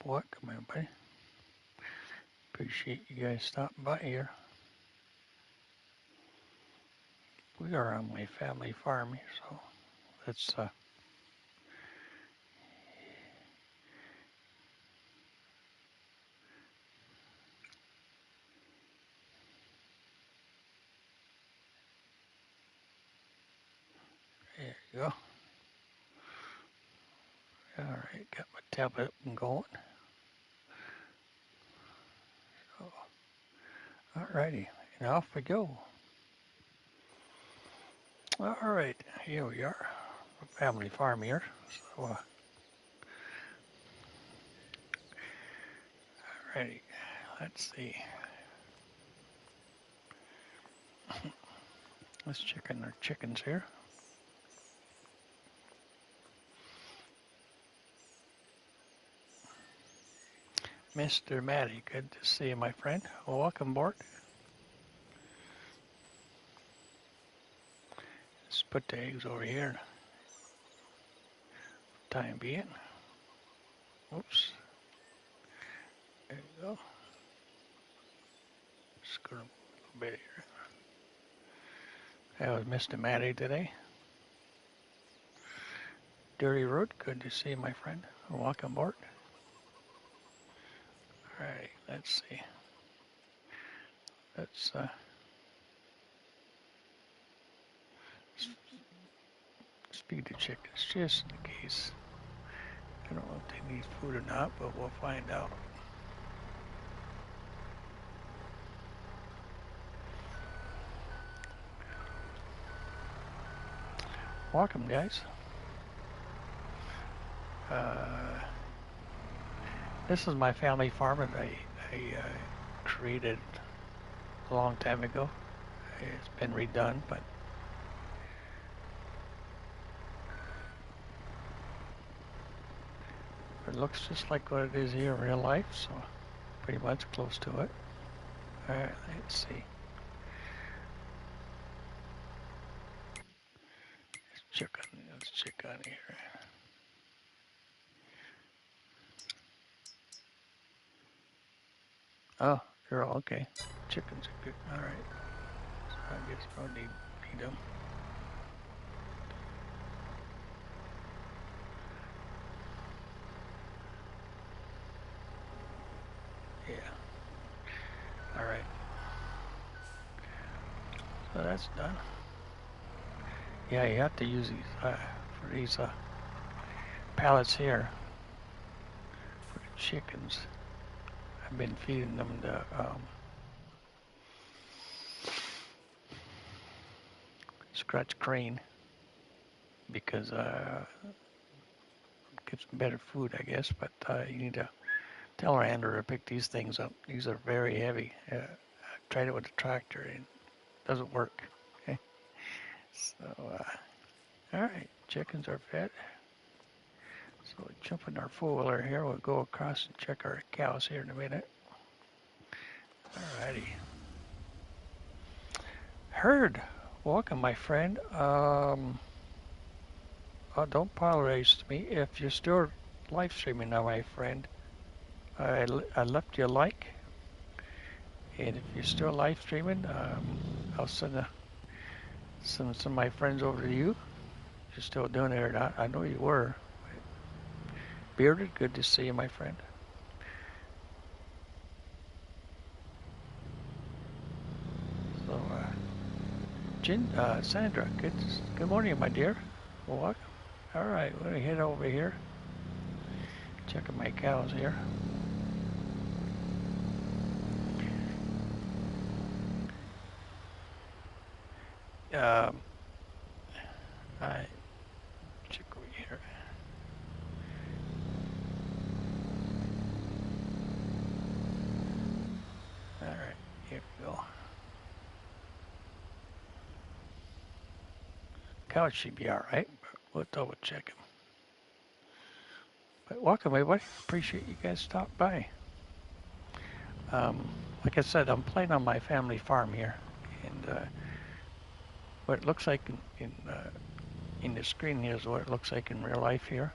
Welcome, everybody. Appreciate you guys stopping by here. We are on my family farm here, so let's there you go. All right, got my tablet up and going. So, all righty, and off we go. All right, here we are, family farm here. So, all righty, let's see. Let's check in our chickens here. Mr. Matty, good to see you, my friend. Well, welcome aboard. Let's put the eggs over here. Time being. Oops. There you go. Screw a little bit here. That was Mr. Matty today. Dirty Road, good to see you, my friend. Welcome aboard. All right, let's see. Let's speed the chickens just in case. I don't know if they need food or not, but we'll find out. Welcome, guys. This is my family farm that I created a long time ago. It's been redone, but it looks just like what it is here in real life, so pretty much close to it. All right, let's see. Let's check on here. Oh, they're all okay. Chickens are good. All right. So I guess we'll need them. Yeah. All right. So that's done. Yeah, you have to use these for these pallets here for the chickens. I've been feeding them the scratch crane because gives them better food, I guess. But you need to tell our handler to pick these things up. These are very heavy. I tried it with the tractor and it doesn't work. Okay. So, all right, chickens are fed. So we'll jump in our four-wheeler here. We'll go across and check our cows here in a minute. All righty. Herd, welcome, my friend. Don't apologize to me. If you're still live streaming now, my friend, I left you a like. And if you're still live streaming, I'll send some of my friends over to you. If you're still doing it or not, I know you were. Bearded, good to see you, my friend. So, Sandra, good morning, my dear. Welcome. All right, we're gonna head over here. Checking my cows here. I check over here. All right, here we go. Cows should be all right, but we'll double check them. But welcome, everybody. Appreciate you guys stopping by. Like I said, I'm playing on my family farm here, and what it looks like in the screen here is what it looks like in real life here.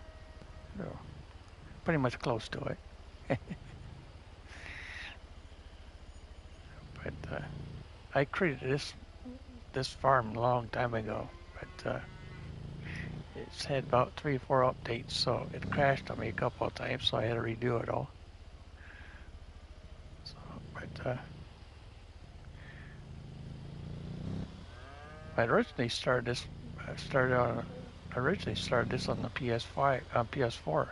So pretty much close to it. But I created this farm a long time ago, but it's had about 3 or 4 updates, so it crashed on me a couple of times, so I had to redo it all. So, but I originally started this. I started on. Originally started this on the PS5, on PS4.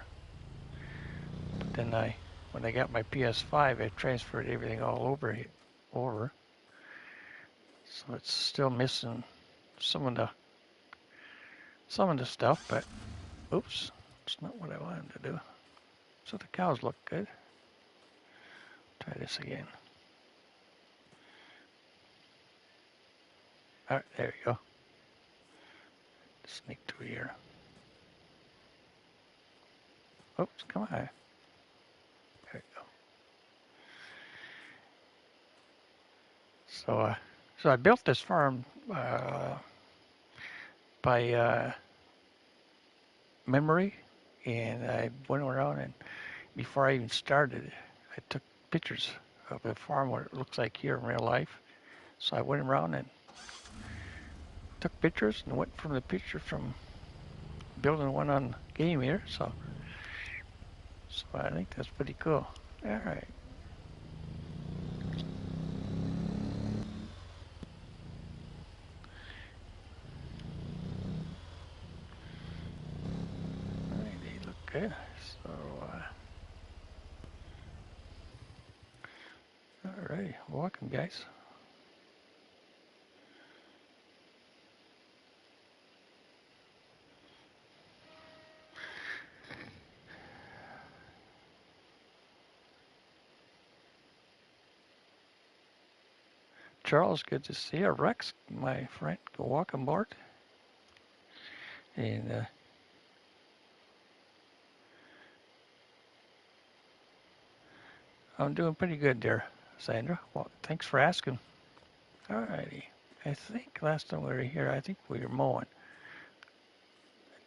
But then when I got my PS5, I transferred everything all over. So it's still missing some of the stuff, but oops, it's not what I wanted to do. So the cows look good. Try this again. All right, there you go. Sneak through here. Oops, come on. There you go. So I built this farm by memory, and I went around and before I even started, I took pictures of a farm what it looks like here in real life. So I went around and took pictures and went from the picture from building one on game here. So I think that's pretty cool. All right. All right, they look good. So, all right, welcome guys. Charles, good to see you. Rex, my friend, welcome aboard. And I'm doing pretty good there, Sandra. Well, thanks for asking. All righty. I think last time we were here, I think we were mowing.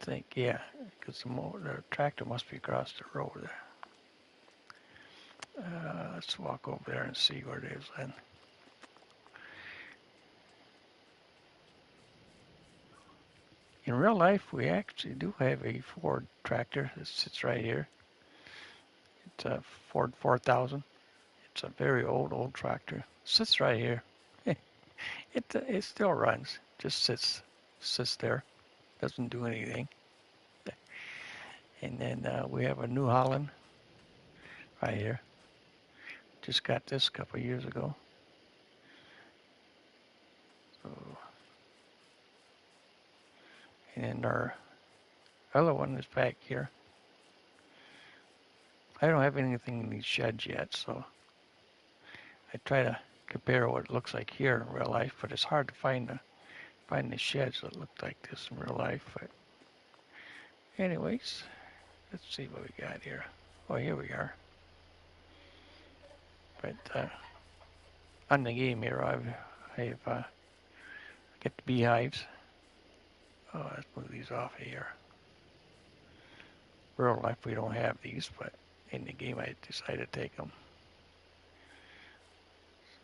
I think, yeah, because the tractor must be across the road there. Let's walk over there and see where it is then. In real life, we actually do have a Ford tractor that sits right here. It's a Ford 4000. It's a very old tractor. It sits right here. It still runs. Just sits there. Doesn't do anything. And then we have a New Holland right here. Just got this a couple of years ago. So, and then our other one is back here. I don't have anything in these sheds yet, so I try to compare what it looks like here in real life, but it's hard to find the sheds that look like this in real life. But anyways, let's see what we got here. Oh, here we are. But on the game here, I've get the beehives. Oh, let's move these off of here. Real life, we don't have these, but in the game, I decided to take them.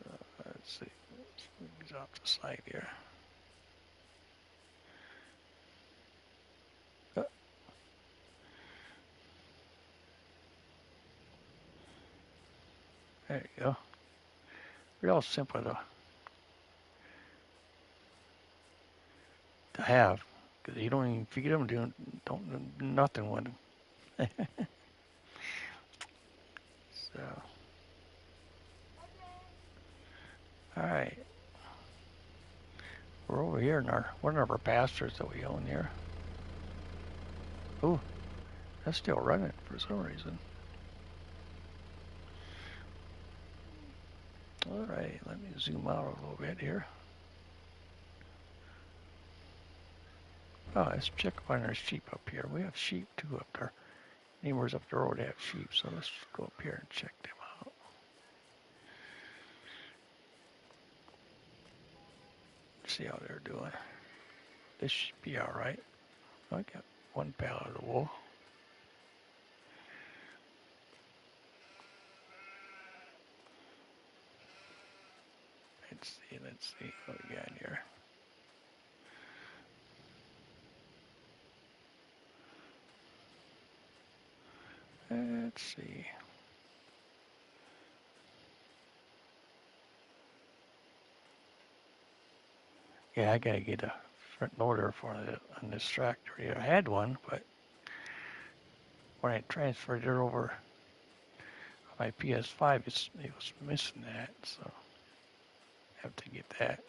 So let's see. Let's move these off the side here. Oh. There you go. Real simple to have, because you don't even feed them, don't do nothing with them. So, all right. We're over here in one of our pastures that we own here. Ooh, that's still running for some reason. All right, let me zoom out a little bit here. Oh, let's check on our sheep up here. We have sheep too up there. Neighbors up the road have sheep, so let's go up here and check them out. See how they're doing. This should be all right. I got one pallet of wool. let's see what we got here. Let's see. Yeah, I gotta get a front loader for it on this tractor here. I had one, but when I transferred it over my PS5, it was missing that, so I have to get that.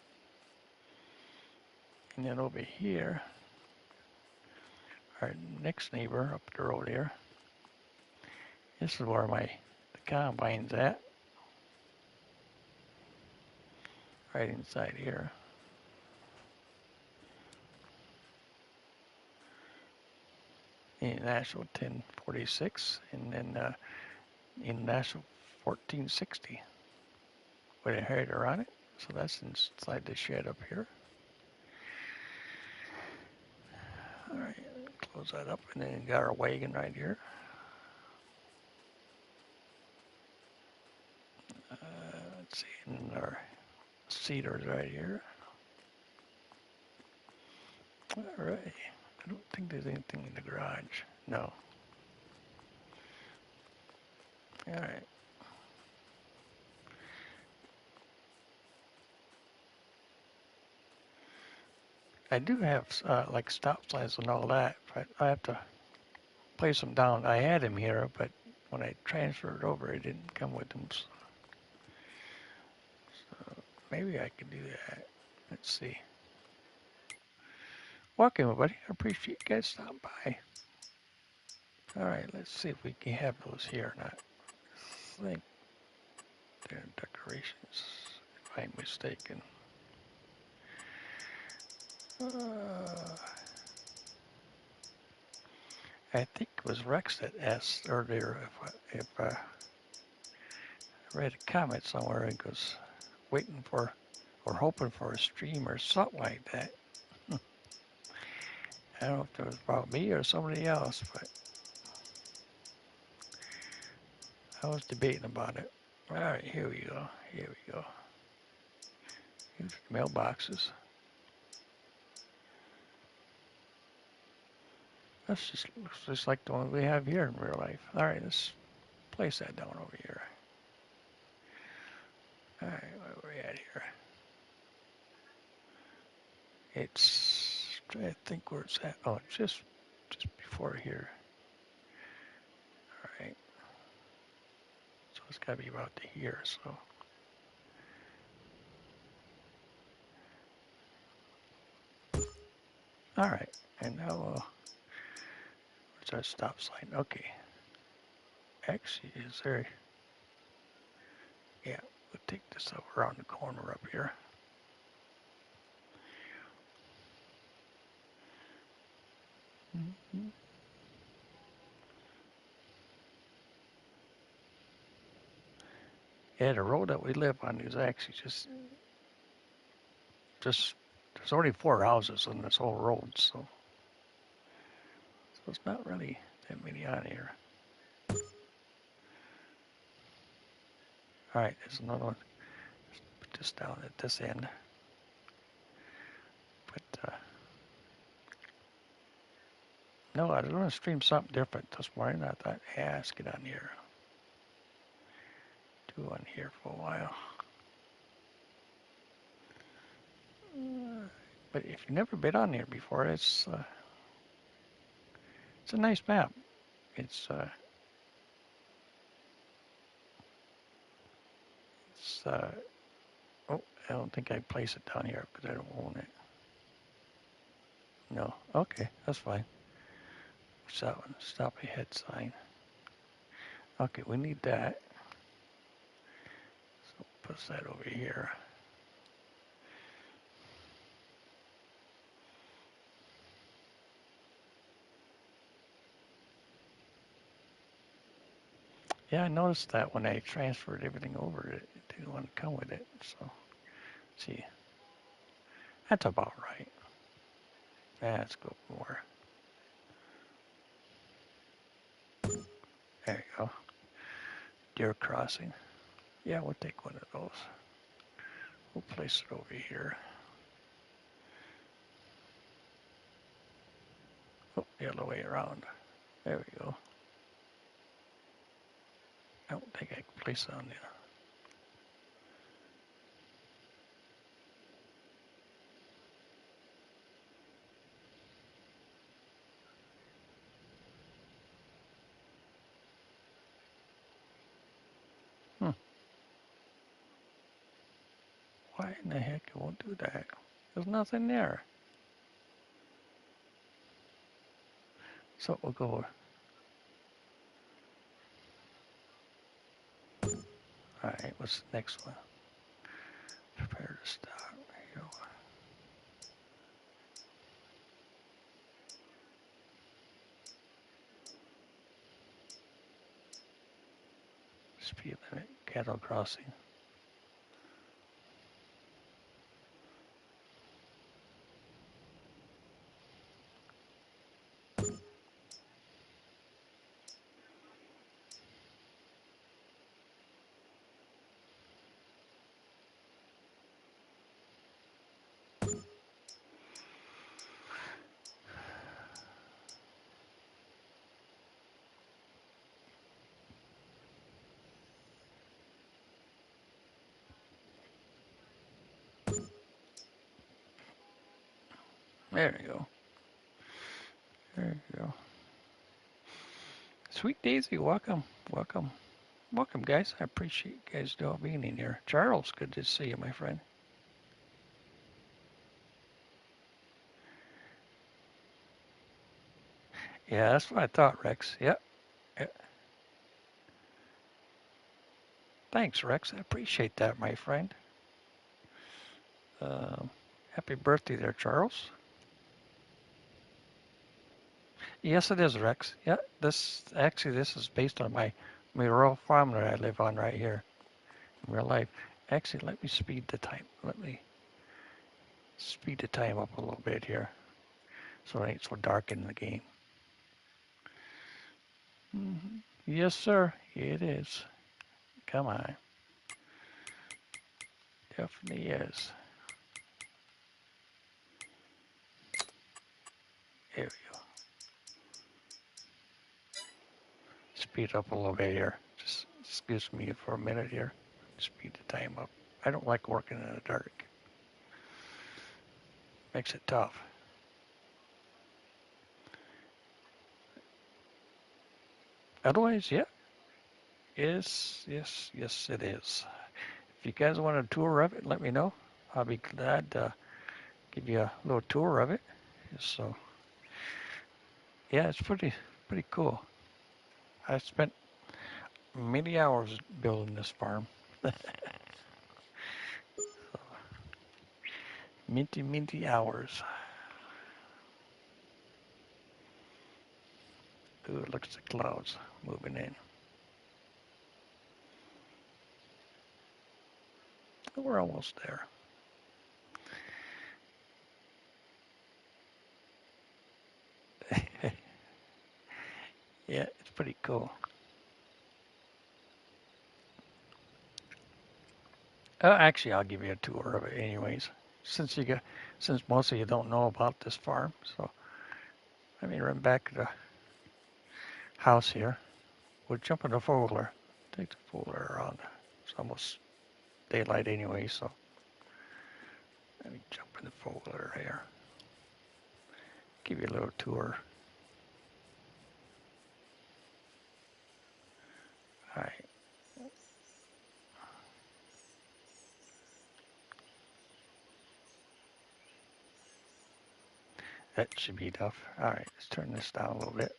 And then over here, our next neighbor up the road here, this is where the combine's at, right inside here. International 1046 and then International 1460 with a header on it. So that's inside the shed up here. All right, close that up, and then you got our wagon right here. Let's see, and our cedars right here. All right, I don't think there's anything in the garage. No. All right. I do have like stop signs and all that, but I have to place them down. I had them here, but when I transferred over, it didn't come with them. So maybe I can do that. Let's see. Welcome, everybody. I appreciate you guys stopping by. All right, let's see if we can have those here or not. I think they're decorations, if I'm mistaken. I think it was Rex that asked earlier if I read a comment somewhere and goes waiting for or hoping for a stream or something like that. I don't know if it was about me or somebody else, but I was debating about it. All right, here we go. Here we go. Here's the mailboxes. That's just looks just like the one we have here in real life. All right, let's place that down over here. All right, where are we at here? It's, trying to think where it's at. Oh, just before here. All right. So it's got to be about to here. So. All right. And now, where's our stop sign? Okay. Actually, is there? Yeah, we'll take this up around the corner up here. Mm-hmm. Yeah, the road that we live on is actually just there's only 4 houses on this whole road, so it's not really that many on here. All right, there's another one. Let's put this down at this end. But no, I was going to stream something different this morning. I thought, yeah, let's get on here. Do on here for a while. But if you've never been on here before, it's a nice map. It's oh, I don't think I place it down here because I don't own it. No, okay, that's fine. What's that one? Stop ahead sign. Okay, we need that. So put that over here. Yeah, I noticed that when I transferred everything over, it didn't want to come with it. So, let's see, that's about right. Let's go more. There you go. Deer crossing. Yeah, we'll take one of those. We'll place it over here. Oh, the other way around. There we go. I don't think I can place it on there. Why in the heck it won't do that? There's nothing there. So we'll go. Alright, what's the next one? Prepare to start. There you go. Speed limit, cattle crossing. There you go. There you go. Sweet Daisy, welcome, welcome, welcome, guys. I appreciate you guys all being in here. Charles, good to see you, my friend. Yeah, that's what I thought, Rex. Yep. Yep. Thanks, Rex. I appreciate that, my friend. Happy birthday there, Charles. Yes, it is, Rex. Yeah, this is based on my rural farm that I live on right here in real life. Actually, let me speed the time. Let me speed the time up a little bit here, so it ain't so dark in the game. Yes, sir. It is. Come on. Definitely is. There we go. Speed up a little bit here. Just excuse me for a minute here. Speed the time up. I don't like working in the dark. Makes it tough. Otherwise, yeah. Yes, yes, yes, it is. If you guys want a tour of it, let me know. I'll be glad to give you a little tour of it. So, yeah, it's pretty cool. I spent many hours building this farm. Minty hours. Ooh, look at the clouds moving in. We're almost there. Yeah, it's pretty cool. Actually, I'll give you a tour of it anyways. Since most of you don't know about this farm, so let me run back to the house here. We'll jump in the four-wheeler. Take the four-wheeler around. It's almost daylight anyway, so let me jump in the four-wheeler here. Give you a little tour. All right. That should be enough. All right, let's turn this down a little bit.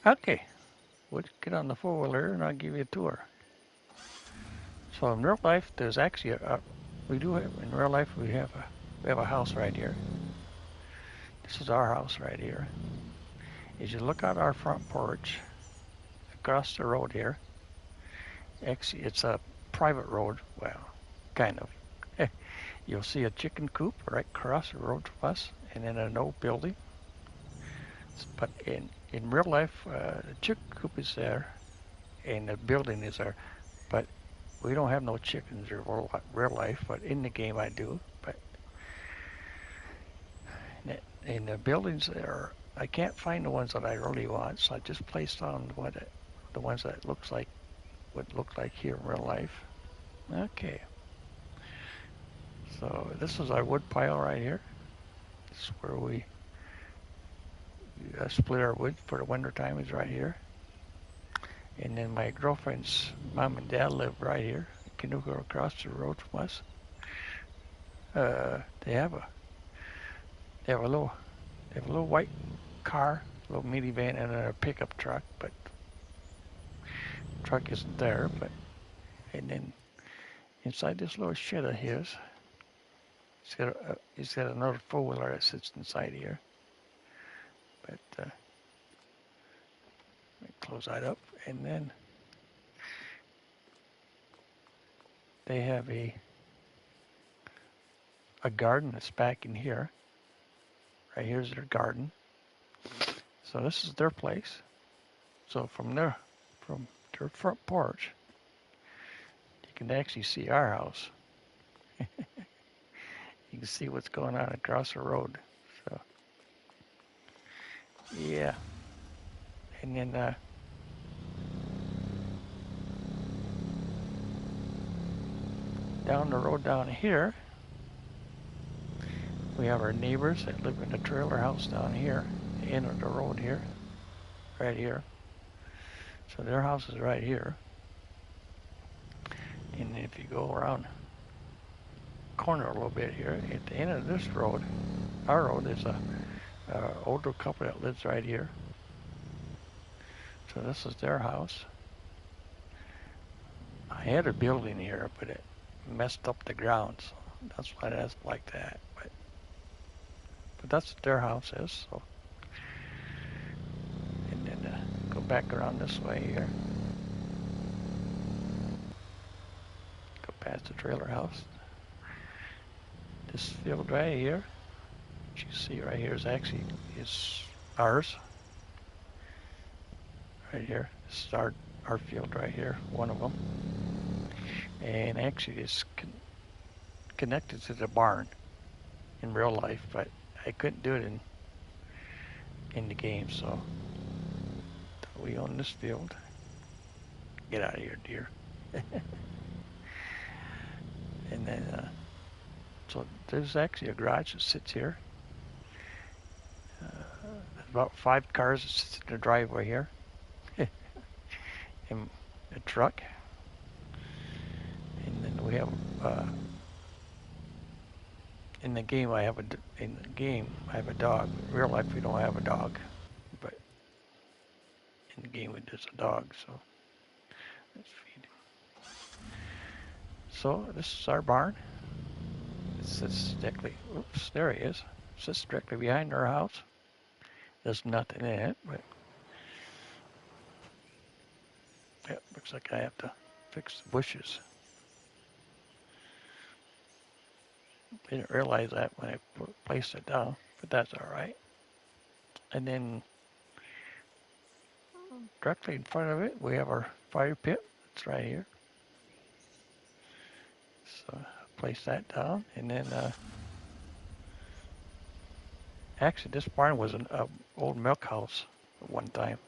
Okay, we'll get on the four-wheeler and I'll give you a tour. So in real life, there's actually in real life we have a house right here. This is our house right here. As you look out our front porch, across the road here, actually it's a private road. Well, kind of. You'll see a chicken coop right across the road from us, and then an old building. But in real life, the chicken coop is there. and the building is there. But we don't have no chickens in real life, but in the game I do. But in the buildings there, I can't find the ones that I really want, so I just placed on the ones that would look like here in real life. Okay, so this is our wood pile right here. This is where we split our wood for the winter time is right here. And then my girlfriend's mom and dad live right here. Can you go across the road from us? They have a they have a little white car, a little minivan, and a pickup truck, but the truck isn't there. But and then inside this little shed of his, he's got another four-wheeler that sits inside here. But let me close that up, and then they have a garden that's back in here. Right here's their garden. So this is their place. So from their front porch, you can actually see our house. You can see what's going on across the road. So yeah, and then down the road down here, we have our neighbors that live in the trailer house down here, the end of the road here, right here. So their house is right here. And if you go around the corner a little bit here, at the end of this road, our road, is a older couple that lives right here. So this is their house. I had a building here, but it messed up the ground, so that's why that's like that. But that's what their house is. So, and then go back around this way here. Go past the trailer house. This field right here, what you see right here is ours. Right here, this is our field right here, one of them. And actually it's connected to the barn in real life, but I couldn't do it in the game, so we own this field. Get out of here, deer. And then, so there's actually a garage that sits here. There's about 5 cars that sit in the driveway here. And a truck. And then we have in the game I have a dog. In real life we don't have a dog, but in the game there's a dog. So let's feed him. So this is our barn. It sits directly. Oops, there he is. It sits directly behind our house. There's nothing in it, but yeah, looks like I have to fix the bushes. I didn't realize that when I placed it down, but that's all right. And then directly in front of it, we have our fire pit. It's right here. So place that down, and then actually this barn was an old milk house at one time.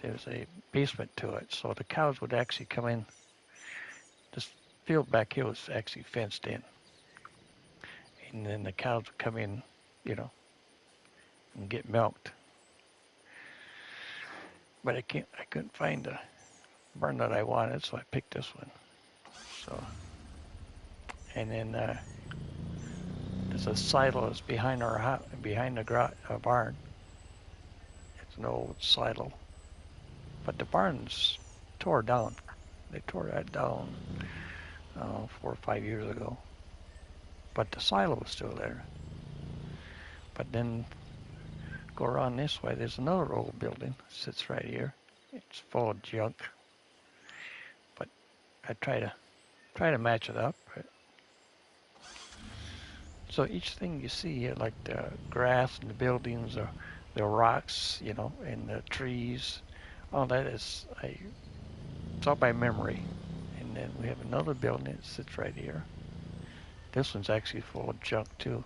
There's a basement to it, so the cows would actually come in. This field back here was actually fenced in. And then the cows would come in, and get milked. But I couldn't find the barn that I wanted, so I picked this one. So, and then there's a silo that's behind our house, behind the barn. It's an old silo, but the barn's tore down. They tore that down 4 or 5 years ago. But the silo was still there. But then go around this way, there's another old building that sits right here. It's full of junk. But I try to match it up. Right? So each thing you see here, like the grass and the buildings or the rocks, and the trees, all that is It's all by memory. And then we have another building that sits right here. This one's actually full of junk too.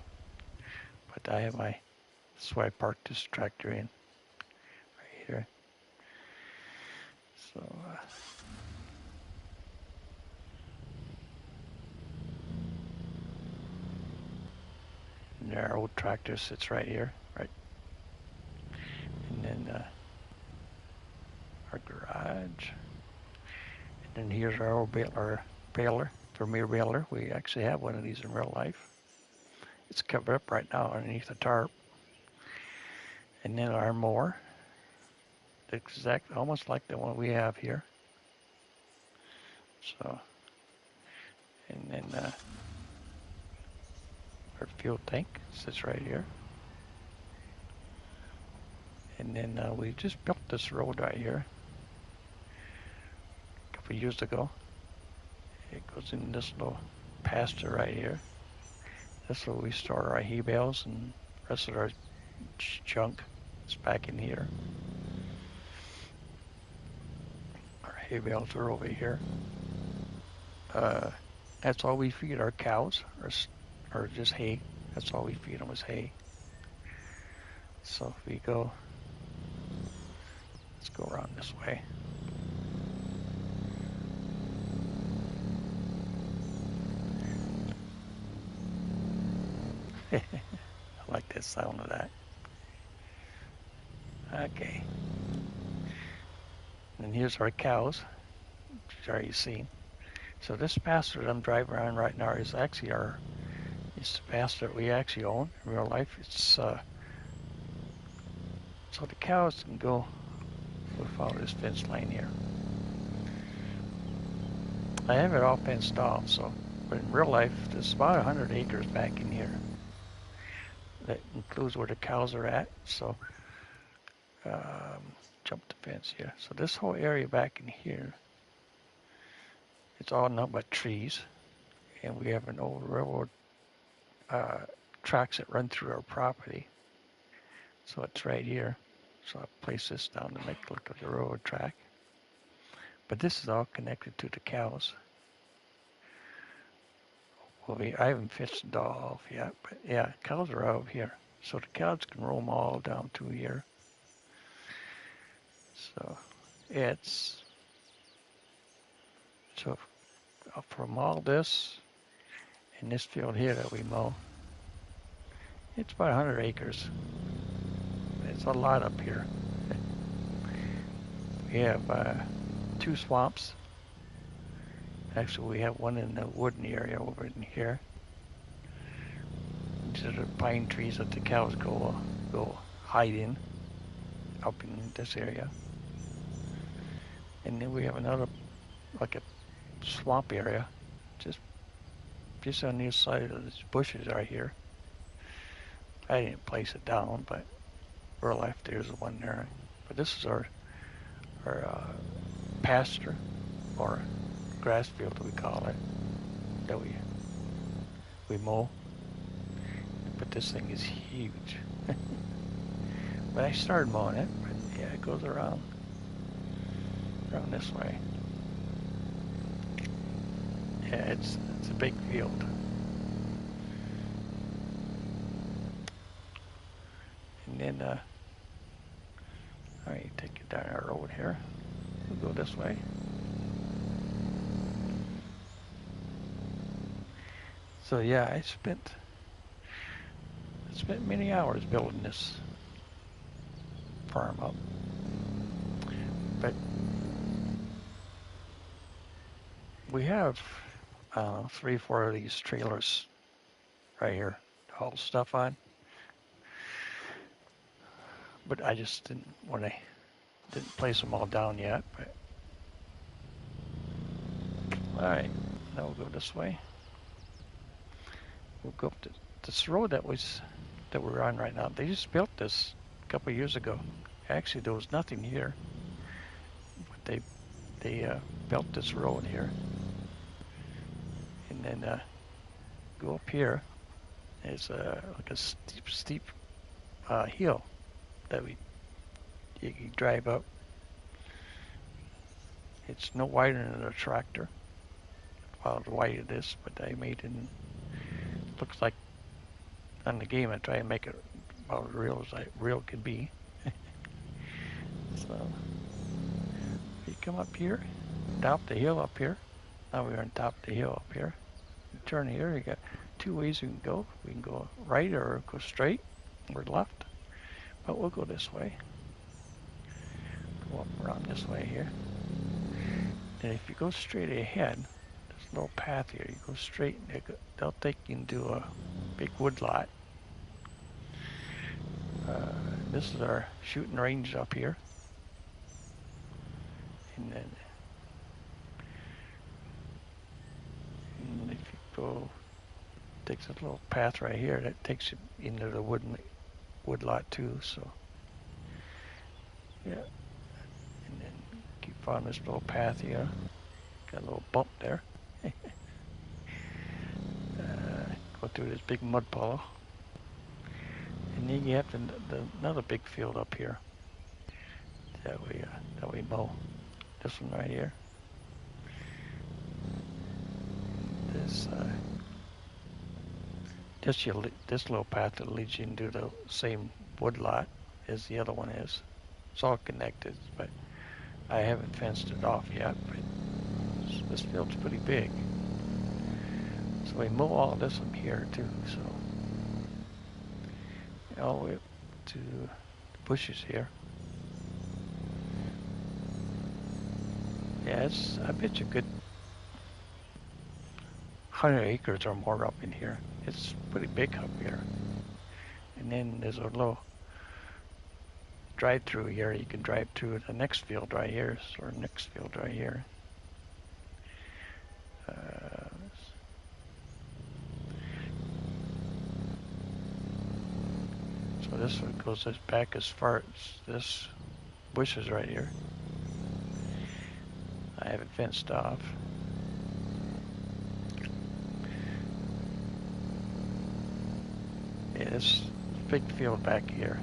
But I have my, that's why I parked this tractor in right here. So, and our old tractor sits right here, right? And then our garage. And then here's our old baler, Premier baler. We actually have one of these in real life. It's covered up right now underneath the tarp. And then our mower, almost like the one we have here. So, and then our fuel tank sits right here. And then we just built this road right here a couple of years ago. It goes in this little pasture right here. That's where we store our hay bales and the rest of our junk. It's back in here. Our hay bales are over here. That's all we feed our cows, or just hay. That's all we feed them is hay. So if we go, let's go around this way. I like the sound of that. Okay. And here's our cows, which you've already seen. So this pasture that I'm driving around right now is actually it's the pasture that we actually own in real life. It's so the cows can go. We'll follow this fence line here. I have it all fenced off, but in real life, there's about 100 acres back in here. That includes where the cows are at. So, jump the fence here. So this whole area back in here, it's all nothing but trees. And we have an old railroad tracks that run through our property. So it's right here. So I'll place this down to make it look like a railroad track. But this is all connected to the cows. Well, I haven't fenced it all off yet, but yeah, cows are out here. So the cows can roam all down to here. So so from all this and this field here that we mow, it's about 100 acres. It's a lot up here. We have 2 swamps. Actually, we have one in the wooded area over in here. These are the pine trees that the cows go hide in up in this area. And then we have another, like a swamp area, just on the side of these bushes right here. I didn't place it down, but real life there's one there. But this is our pasture, or grass field we call it, that we mow. But this thing is huge. But I started mowing it, but yeah, it goes around this way. Yeah, it's a big field. And then all right, take it down our road here. We'll go this way. So yeah, I spent many hours building this farm up. But we have 3 or 4 of these trailers right here to haul stuff on. But I just didn't place them all down yet. But all right, now we'll go this way. We'll go up to this road that we're on right now. They just built this a couple of years ago. Actually, there was nothing here, but they built this road here, and then go up here. It's like a steep hill that you can drive up. It's no wider than a tractor. Well, as wide it is, but I made it. Looks like on the game I try to make it about as real could be. So you come up here, top the hill up here. Now we're on top of the hill up here. You turn here, you got two ways we can go. We can go right or go straight or left. But we'll go this way. Go up around this way here. And if you go straight ahead, there's a little path here. You go straight, and they'll take you into a big wood lot. This is our shooting range up here. And then if you go, takes a little path right here that takes you into the wood lot too. So yeah, and then keep on this little path here. Got a little bump there. Go through this big mud puddle. And then you have another big field up here that we mow. This one right here. This this little path that leads you into the same wood lot as the other one is. It's all connected, but I haven't fenced it off yet. But this field's pretty big, so we mow all this from here too. So all the way up to the bushes here. Yeah, I bet you a good 100 acres or more up in here. It's pretty big up here. And then there's a little drive through here. You can drive to the next field right here, or next field right here. So this one goes back as far as this bushes right here. I have it fenced off. Yeah, this big field back here.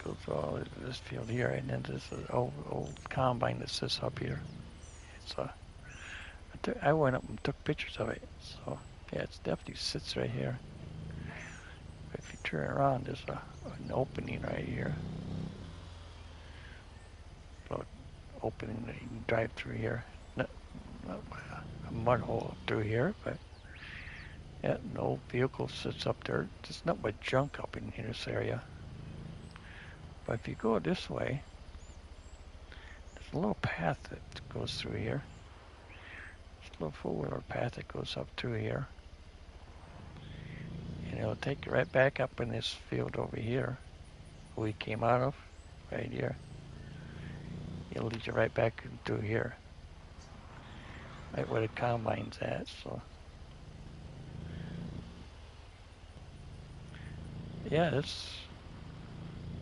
Goes all this field here, and then there's an old combine that sits up here. It's I went up and took pictures of it. So yeah, it definitely sits right here. But if you turn around, there's an opening right here. So opening that you can drive through here. Not a mud hole through here, but yeah, no vehicle sits up there. There's not much junk up in this area. But if you go this way, there's a little path that goes through here. There's a little four-wheeler path that goes up through here. And it'll take you right back up in this field over here we came out of, right here. It'll lead you right back through here, right where the combine's at. So yeah, it's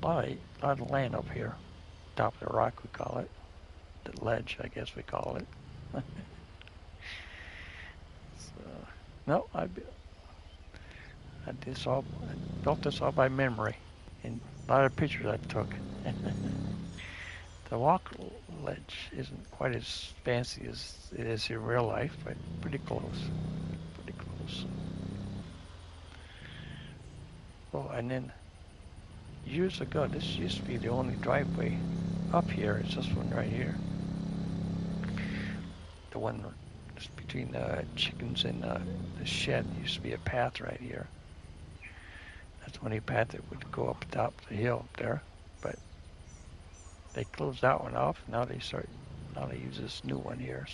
a lot of land up here. Top of the rock, we call it. The ledge, I guess we call it. So, no, I built this all by memory, and a lot of pictures I took. The walk ledge isn't quite as fancy as it is in real life, but pretty close. Pretty close. Oh, and then years ago, this used to be the only driveway up here. It's this one right here. The one that's between the chickens and the shed used to be a path right here. That's the only path that would go up top of the hill up there. But they closed that one off. Now they use this new one here.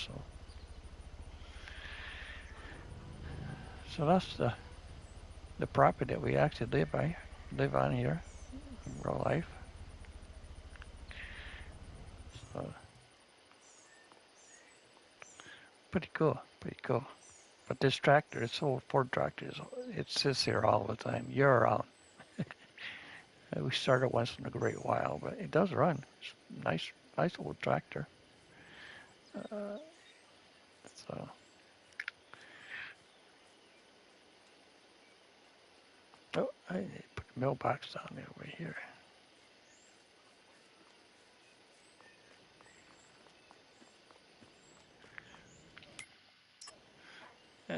So that's the property that we actually live on here in real life. So pretty cool. But this tractor, this old Ford tractor, it sits here all the time, year round. We started once in a great while, but it does run. It's a nice old tractor. So oh, I need to put the mailbox down there over here.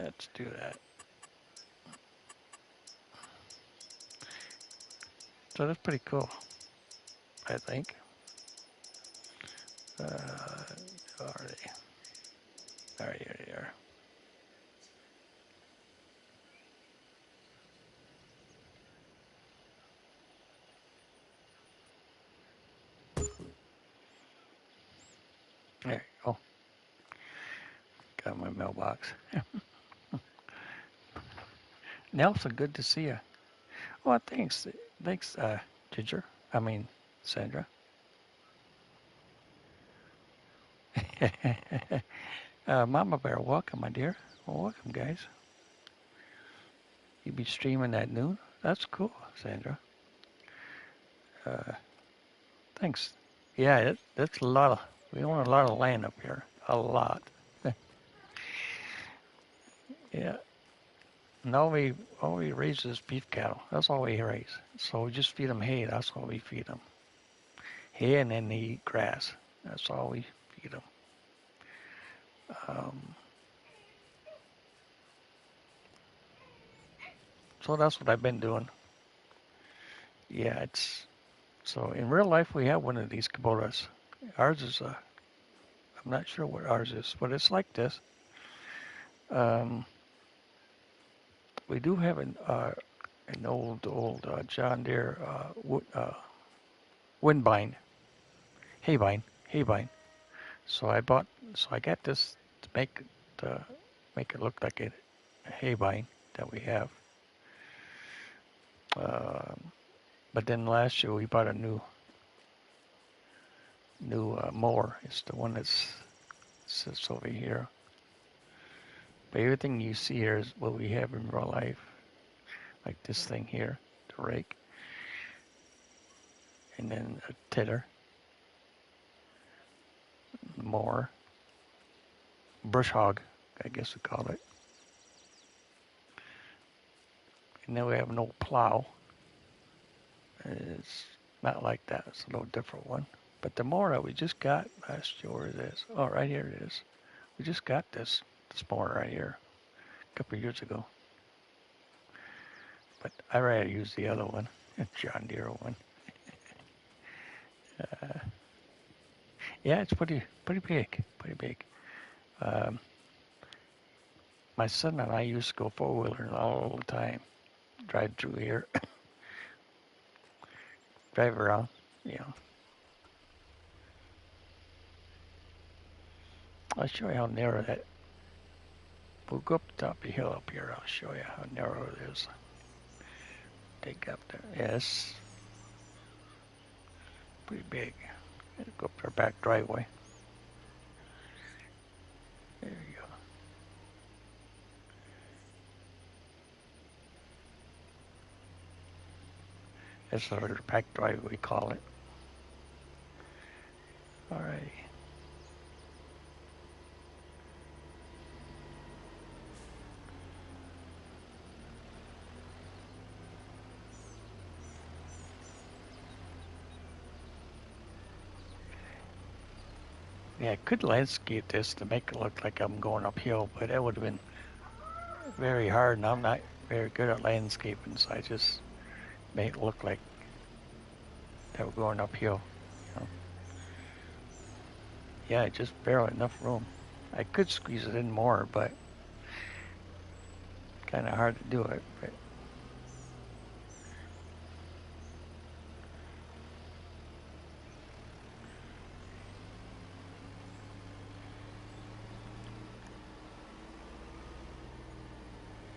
Let's do that. So that's pretty cool, I think. Are they? All right, here they are. There you go. Got my mailbox. Nelson, good to see you. Well, thanks. Thanks, Ginger. I mean, Sandra. Mama Bear, welcome, my dear. Well, welcome, guys. You be streaming at noon? That's cool, Sandra. Uh, thanks. Yeah, that's a lot of, we own a lot of land up here. A lot. Yeah. And all we raise is beef cattle. That's all we raise. So we just feed them hay. That's all we feed them. Hay, and then they eat grass. That's all we feed them. Um, so that's what I've been doing. Yeah, it's so in real life we have one of these Kubotas. Ours is I'm not sure what ours is, but it's like this. Um, we do have an old John Deere windbine, haybine. So I got this to make it look like a haybine that we have. Um, but then last year we bought a new mower. It's the one that sits over here. But everything you see here is what we have in real life, like this thing here, the rake, and then a tiller, mower, brush hog, I guess we call it. And then we have an old plow. It's not like that. It's a little different one. But the mower that we just got last year, where it is? Oh, right here it is. We just got this mower right here a couple of years ago. But I rather use the other one, John Deere one. Uh, yeah, it's pretty big. Um, my son and I used to go four-wheelering all the time, drive through here, drive around, you know. I'll show you how narrow that. We'll go up the top of the hill up here. I'll show you how narrow it is. Take up there. Yes, pretty big. Go up our back driveway. There you go. That's our back driveway, we call it. All right. Yeah, I could landscape this to make it look like I'm going uphill, but that would have been very hard, and I'm not very good at landscaping, so I just made it look like that we're going uphill. You know? Yeah, just barely enough room. I could squeeze it in more, but kind of hard to do it. But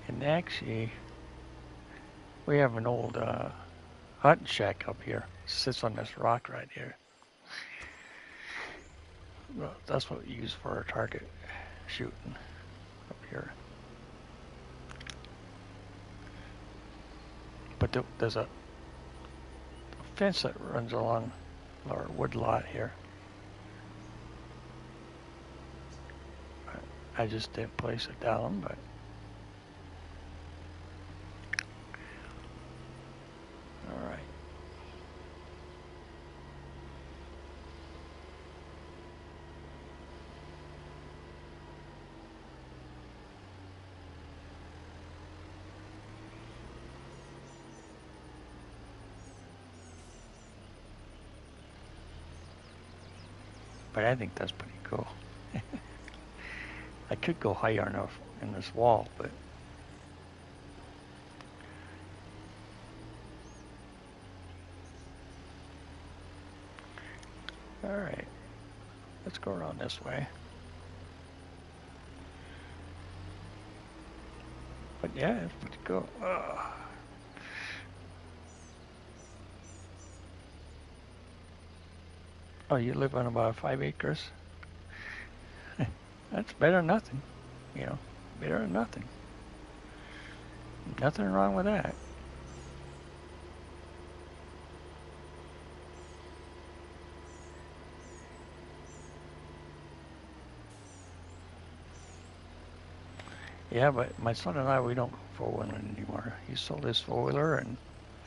and actually, we have an old hunting shack up here. It sits on this rock right here. Well, that's what we use for our target shooting up here. But there's a fence that runs along our wood lot here. I just didn't place it down, but all right. But I think that's pretty cool. I could go higher enough in this wall, but all right. Let's go around this way. But yeah, it's pretty cool. Oh, you live on about 5 acres? That's better than nothing. You know, better than nothing. Nothing wrong with that. Yeah, but my son and I, we don't go four-wheeling anymore. He sold his four-wheeler, and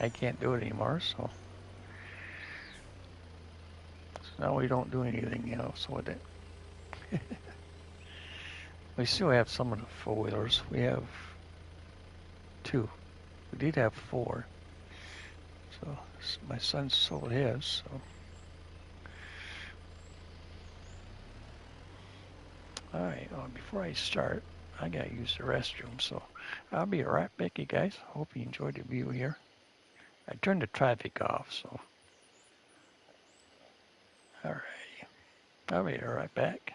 I can't do it anymore, so now we don't do anything else with it. We still have some of the four-wheelers. We have two. We did have four. So my son sold his, so. All right, well, before I start, I gotta use the restroom, so I'll be right back, you guys. Hope you enjoyed the view here. I turned the traffic off, so. All right, I'll be right back.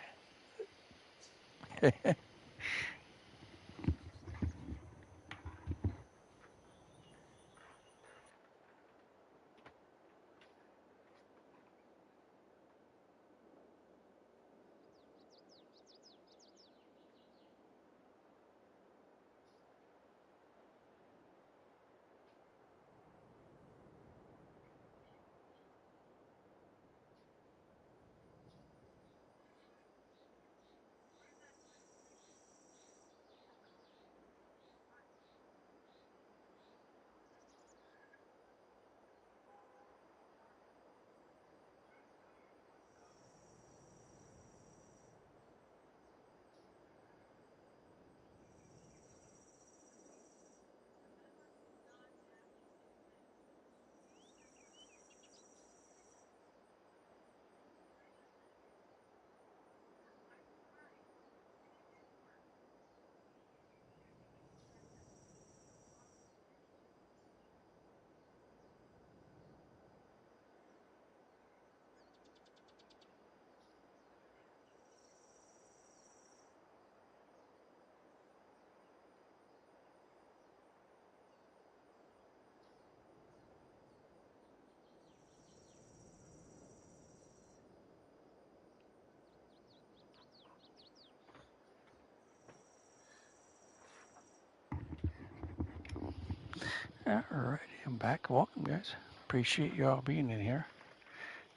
All right, I'm back. Welcome, guys. Appreciate you all being in here.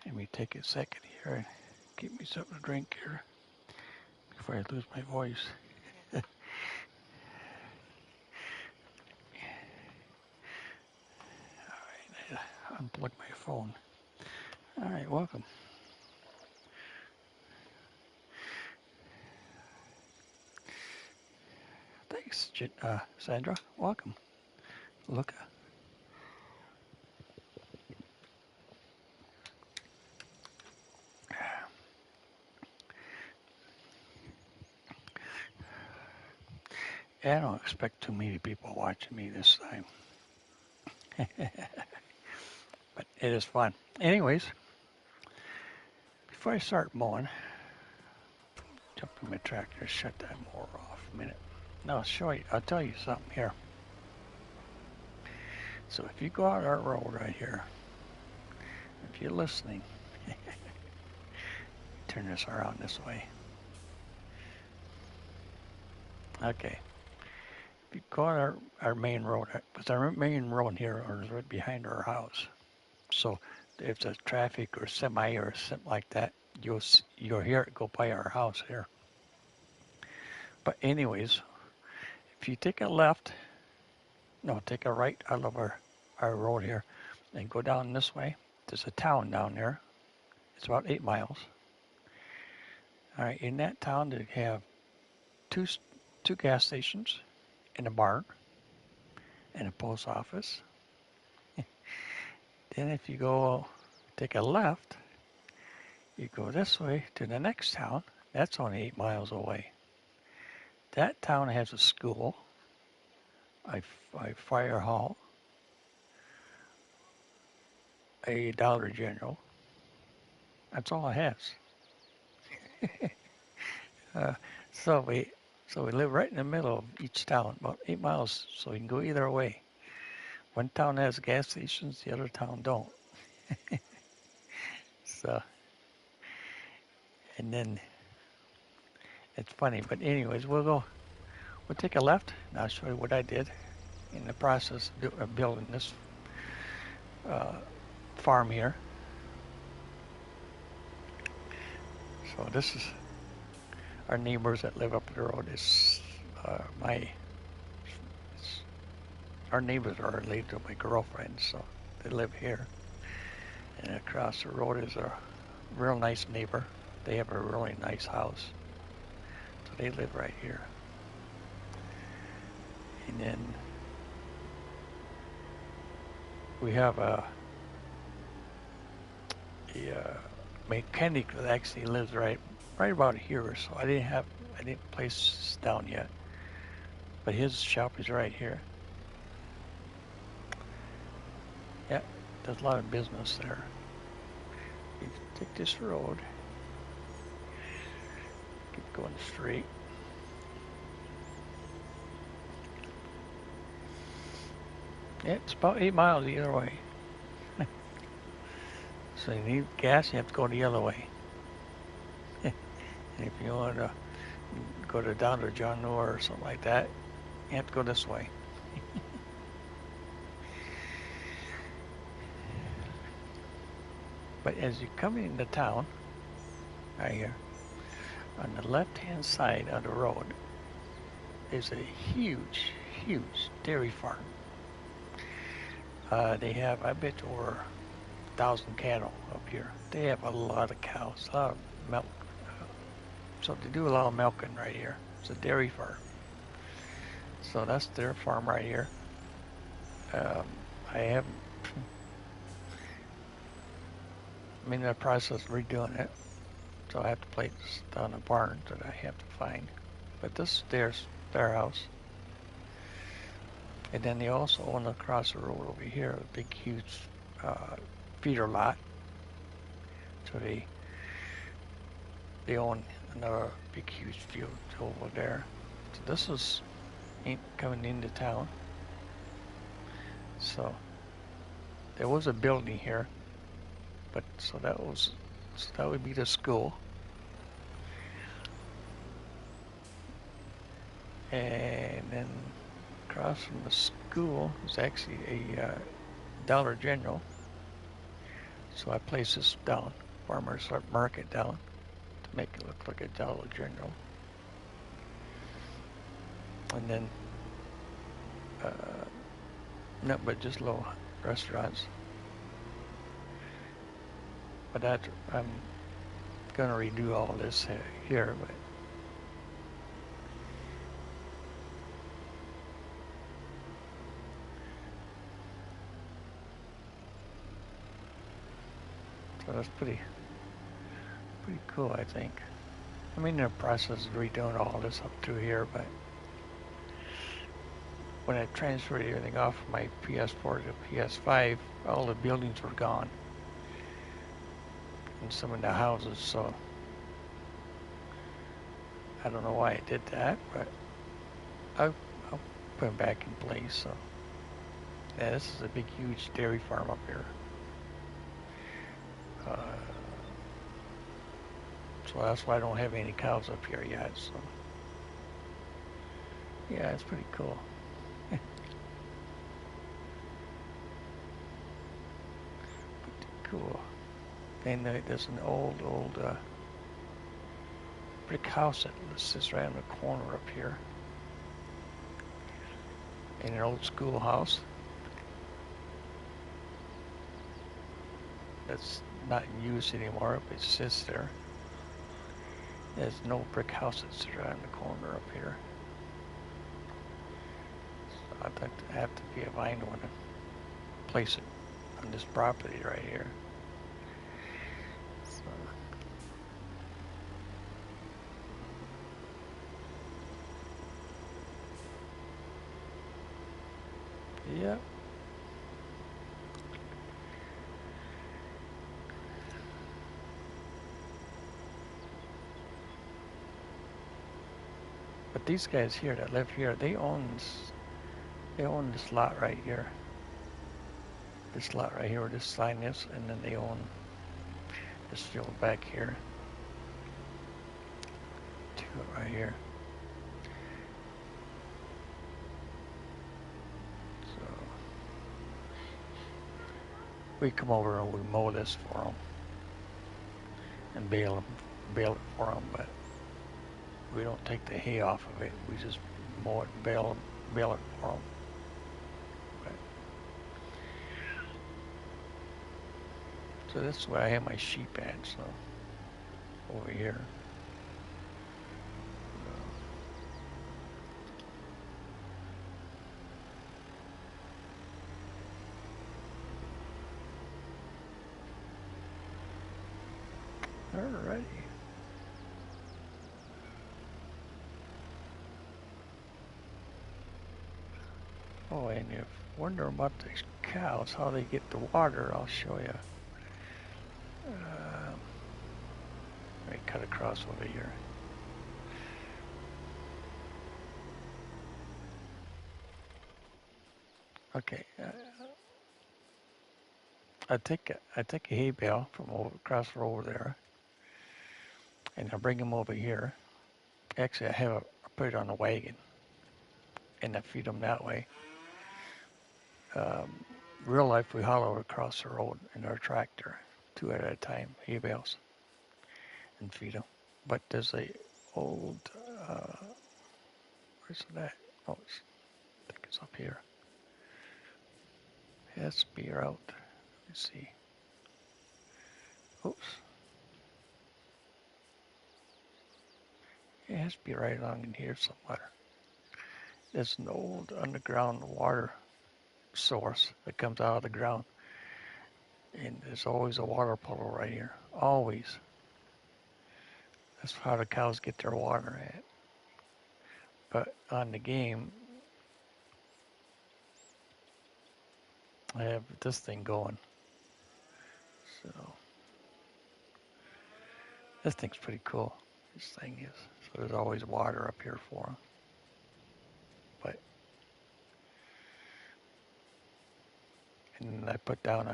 Let me take a second here and get me something to drink here before I lose my voice. All right, I unplugged my phone. All right, welcome. Thanks, Sandra. Welcome. Look. I don't expect too many people watching me this time. But it is fun. Anyways, before I start mowing, jump in my tractor, shut that mower off a minute. Now I'll tell you something here. So if you go out our road right here, if you're listening, turn this around this way. Okay. If you go out our main road, because our main road here is right behind our house. So if there's traffic or semi or something like that, you'll hear it go by our house here. But anyways, if you take a left, no, take a right out of our road here and go down this way, there's a town down there. It's about 8 miles. All right, in that town they have two gas stations and a barn and a post office. Then if you go take a left, You go this way to the next town. That's only 8 miles away. That town has a school, a fire hall, a Dollar General. That's all it has. Uh, so we so we live right in the middle of each town, about 8 miles, so you can go either way. One town has gas stations, the other town don't. So, and then it's funny, but anyways, we'll take a left, and I'll show you what I did in the process of building this uh, farm here. So this is our neighbors that live up the road. It's our neighbors are related to my girlfriend, so they live here. And across the road is a real nice neighbor. They have a really nice house. So they live right here. And then we have a mechanic that actually lives right about here. So I didn't place this down yet. But his shop is right here. Yeah, there's a lot of business there. You take this road, keep going straight. Yeah, it's about 8 miles either way. So you need gas, you have to go the other way. And if you want to go to down to John Noor or something like that, you have to go this way. But as you come into town, right here, on the left-hand side of the road, is a huge, huge dairy farm. They have, I bet, over 1,000 cattle up here. They have a lot of cows, a lot of milk. So they do a lot of milking right here. It's a dairy farm. So that's their farm right here. I'm in the process of redoing it. So I have to place down a barn that I have to find. But this is their house. And then they also own across the road over here a big, huge feeder lot. So they own another big, huge field over there. So this is coming into town. So there was a building here, but so that would be the school. And then across from the school is actually a Dollar General. So I placed this down, Farmers Market down, to make it look like a Dollar General. And then, no, but just little restaurants. But I'm gonna redo all this here, but so that's pretty cool, I think. I'm in the process of redoing all this up through here, but when I transferred everything off my PS4 to PS5, all the buildings were gone. And some of the houses, so I don't know why I did that, but I'll put them back in place. So yeah, this is a big, huge dairy farm up here. So that's why I don't have any cows up here yet. So yeah, it's pretty cool. Cool. And there's an old brick house that sits right in the corner up here. And an old schoolhouse that's not in use anymore, but it sits there. There's an old brick house that sits right in the corner up here. So I have to be a find one and place it on this property right here. So Yeah. But these guys here that live here, they own this lot right here. This lot right here, where this sign is, and then they own this field back here. To it right here. So we come over and we mow this for them and bale it for them, but we don't take the hay off of it. We just mow it and bale it for them. But, so that's where I have my sheep at, so over here. Alrighty. Oh, and if you're wondering about these cows, how they get the water, I'll show you. Let me cut across over here. Okay, I take a hay bale from across over there, and I bring them over here. Actually, I put it on a wagon, and I feed them that way. Real life, we haul across the road in our tractor, 2 at a time, hay bales, and feed them. But there's a old, where's that? Oh, I think it's up here. It has to be out. Let me see. Oops. It has to be right along in here somewhere. There's an old underground water source that comes out of the ground. And there's always a water puddle right here. Always. That's how the cows get their water at. But on the game, I have this thing going. So this thing's pretty cool. This thing is. So there's always water up here for them. But and I put down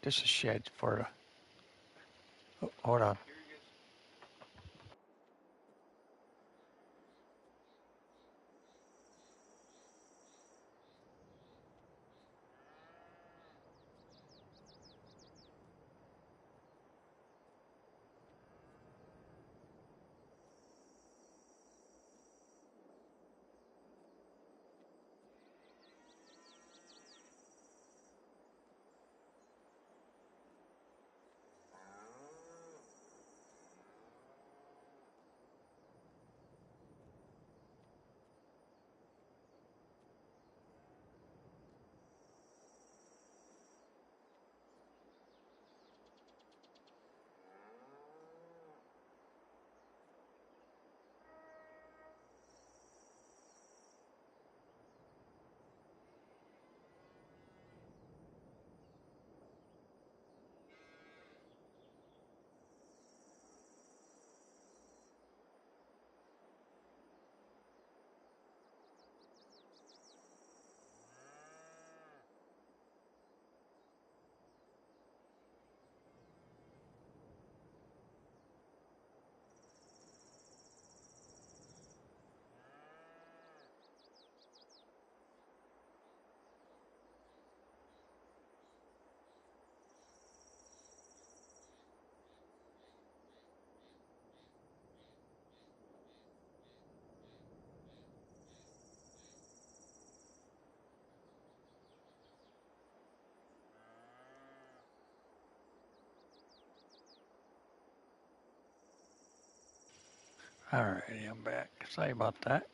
just a shed for. Oh, hold on. Alrighty, I'm back. Sorry about that.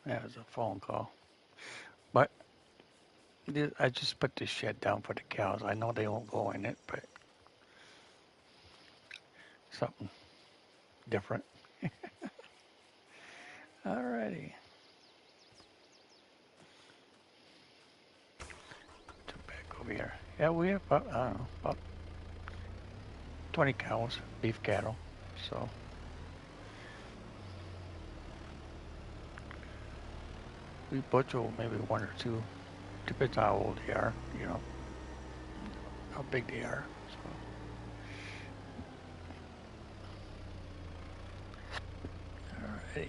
That was a phone call. But I just put this shed down for the cows. I know they won't go in it, but something different. Alrighty. over here. Yeah, we have about, I don't know, about 20 cows, beef cattle. So we butcher maybe one or two. Depends how old they are, you know, how big they are. So, alrighty.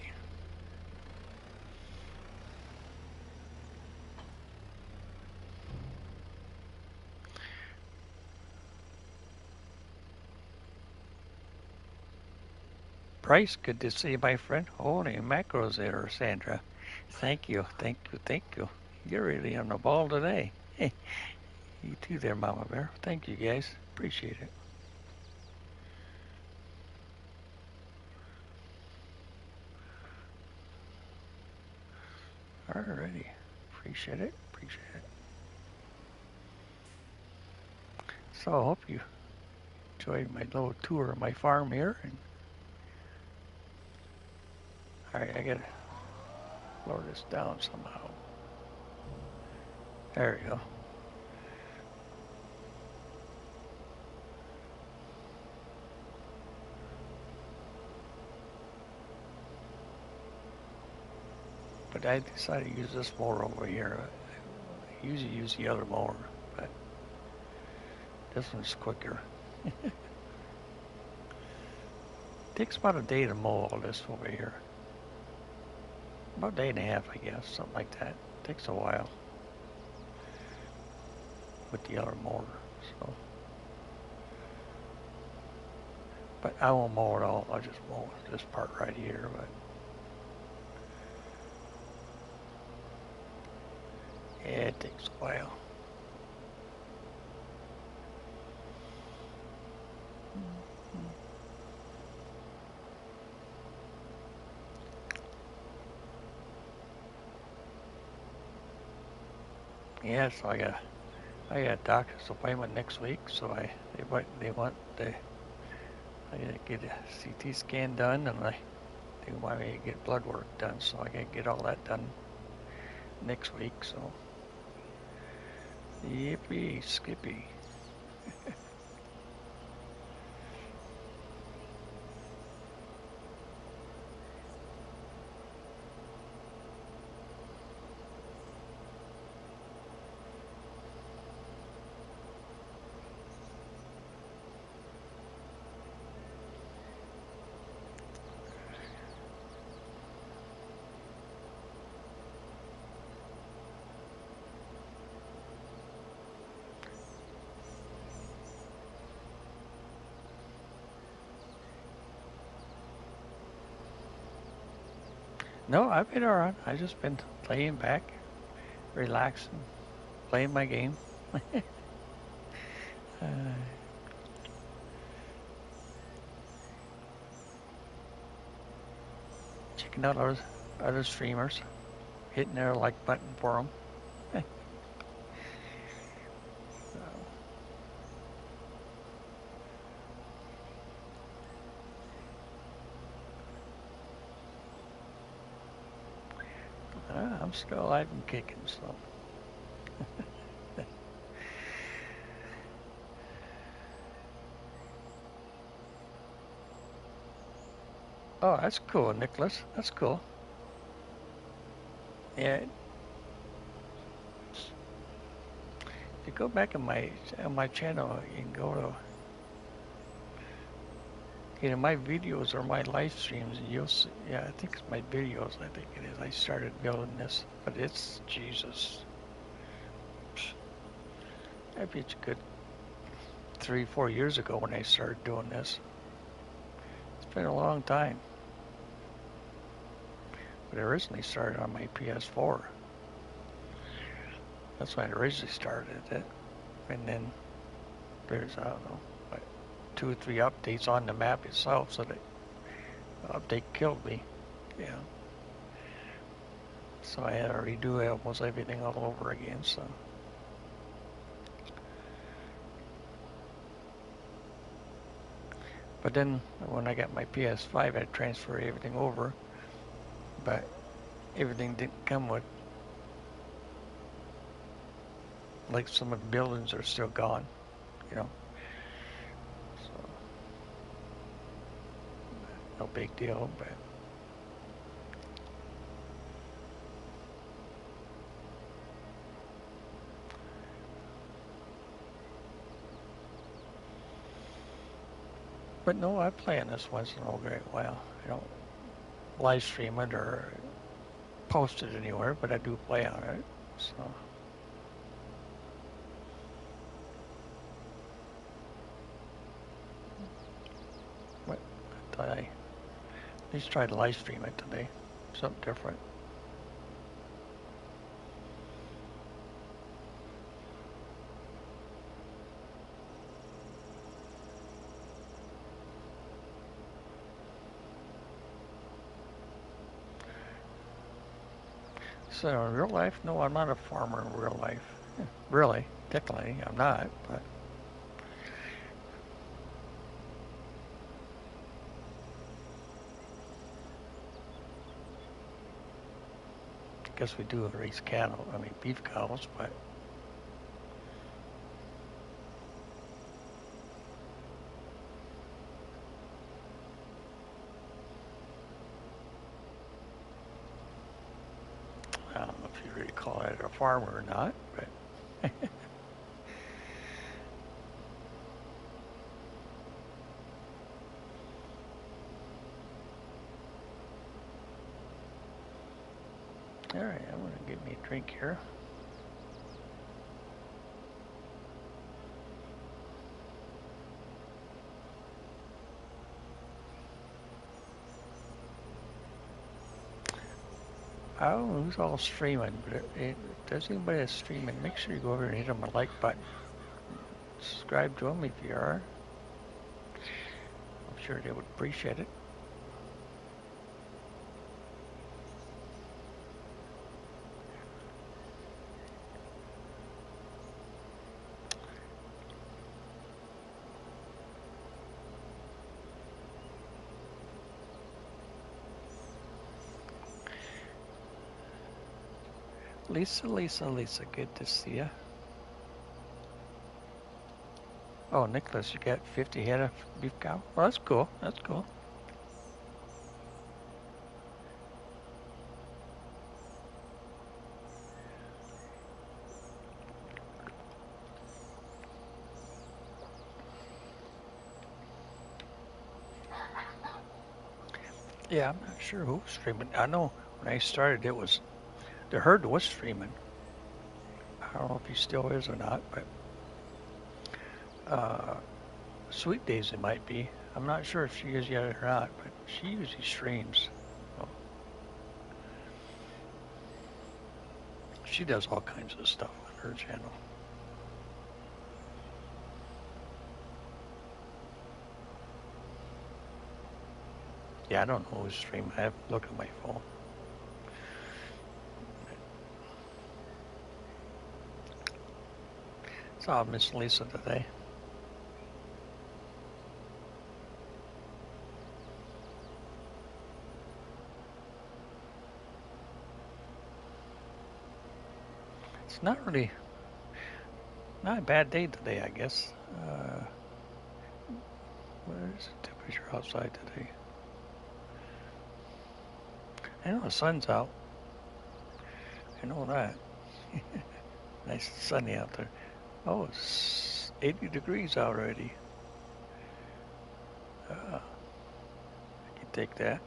Bryce, good to see you, my friend. Holy macros there, Sandra. Thank you, thank you, thank you. You're really on the ball today. Hey, you too there, Mama Bear. Thank you, guys. Appreciate it. Alrighty. Appreciate it. Appreciate it. So I hope you enjoyed my little tour of my farm here. And alright, I gotta lower this down somehow. There we go. But I decided to use this mower over here. I usually use the other mower, but this one's quicker. Takes about a day to mow all this over here. About a day and a half, I guess, something like that. Takes a while with the other mower. So, but I won't mow it all. I'll just mow this part right here. But yeah, it takes a while. Yeah, so I got a doctor's appointment next week. So they want I gotta get a CT scan done, and they want me to get blood work done. So I gotta get all that done next week. So yippee skippy. No, I've been alright. I just been laying back, relaxing, playing my game. uh, checking out other streamers, hitting their like button for them. I'm still alive and kicking, so. Oh, that's cool, Nicholas. That's cool. Yeah. If you go back on my channel, you can go to my videos or my live streams, and you'll see. Yeah, I think it's my videos. I think it is. I started building this, but it's Jesus. I bet you good 3-4 years ago when I started doing this. It's been a long time. But I originally started on my PS4. That's when I originally started it. And then there's, I don't know, like 2 or 3 updates on the map itself, so the update killed me. Yeah. So I had to redo almost everything all over again, so. But then when I got my PS5, I had to transfer everything over. But everything didn't come with like some of the buildings are still gone, you know. So no big deal, but no, I play on this once in a great while. I don't live stream it or post it anywhere, but I do play on it. So but I thought I at least try to live stream it today. Something different. So in real life, no, I'm not a farmer in real life. Really, technically, I'm not, but I guess we do raise cattle. I mean, beef cows, but I don't know if you really call it a farmer or not, but all right, I'm gonna get me a drink here. I don't know who's all streaming, but if there's anybody that's streaming, make sure you go over and hit on the like button. Subscribe to them if you are. I'm sure they would appreciate it. Lisa, good to see you. Oh, Nicholas, you got 50 head of beef cow? Well, that's cool. That's cool. Yeah, I'm not sure who's streaming. I know when I started, the herd was streaming. I don't know if he still is or not, but Sweet Days it might be. I'm not sure if she is yet or not, but she usually streams. So she does all kinds of stuff on her channel. Yeah, I don't know who's streaming. I haven't looked at my phone. Saw Miss Lisa today. It's not a bad day today, I guess. What is the temperature outside today? I know the sun's out. I know that. Nice and sunny out there. Oh, it's 80 degrees already. I can take that.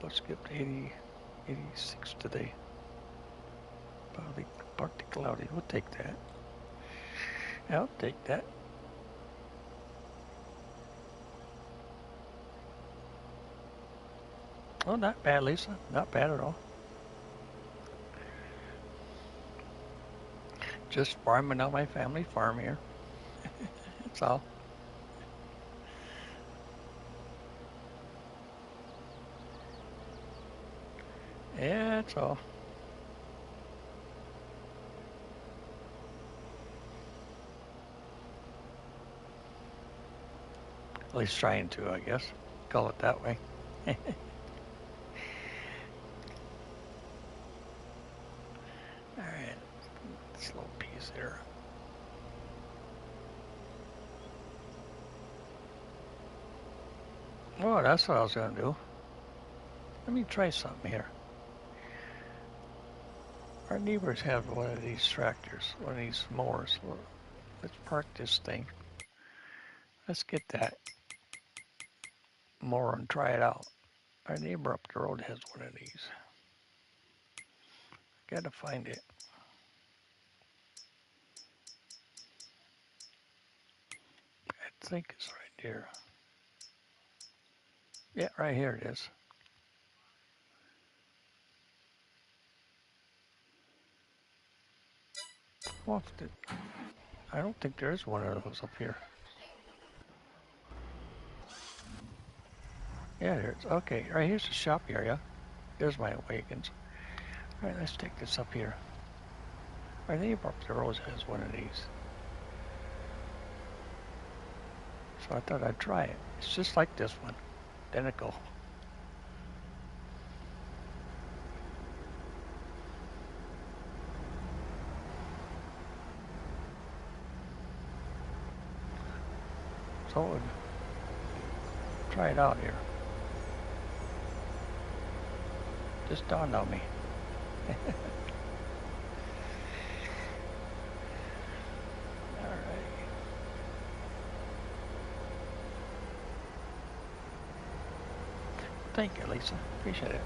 Let's get to 80, 86 today. Partly cloudy. We'll take that. I'll take that. Oh, not bad, Lisa. Not bad at all. Just farming out my family farm here. That's all. Yeah, that's all. At least trying to, I guess. Call it that way. Alright. Let's this little piece here. Oh, that's what I was going to do. Let me try something here. Our neighbors have one of these tractors, one of these mowers. Well, let's park this thing. Let's get that mower and try it out. Our neighbor up the road has one of these. Gotta find it. I think it's right here. Yeah, right here it is. Well, I don't think there is one of those up here. Yeah, there's. Okay, right here's the shop area. There's my wagons. All right, let's take this up here. Our neighbor up the road has one of these. So I thought I'd try it. It's just like this one. Identical. So try it out here. Just dawned on me. All right. Thank you, Lisa. Appreciate it.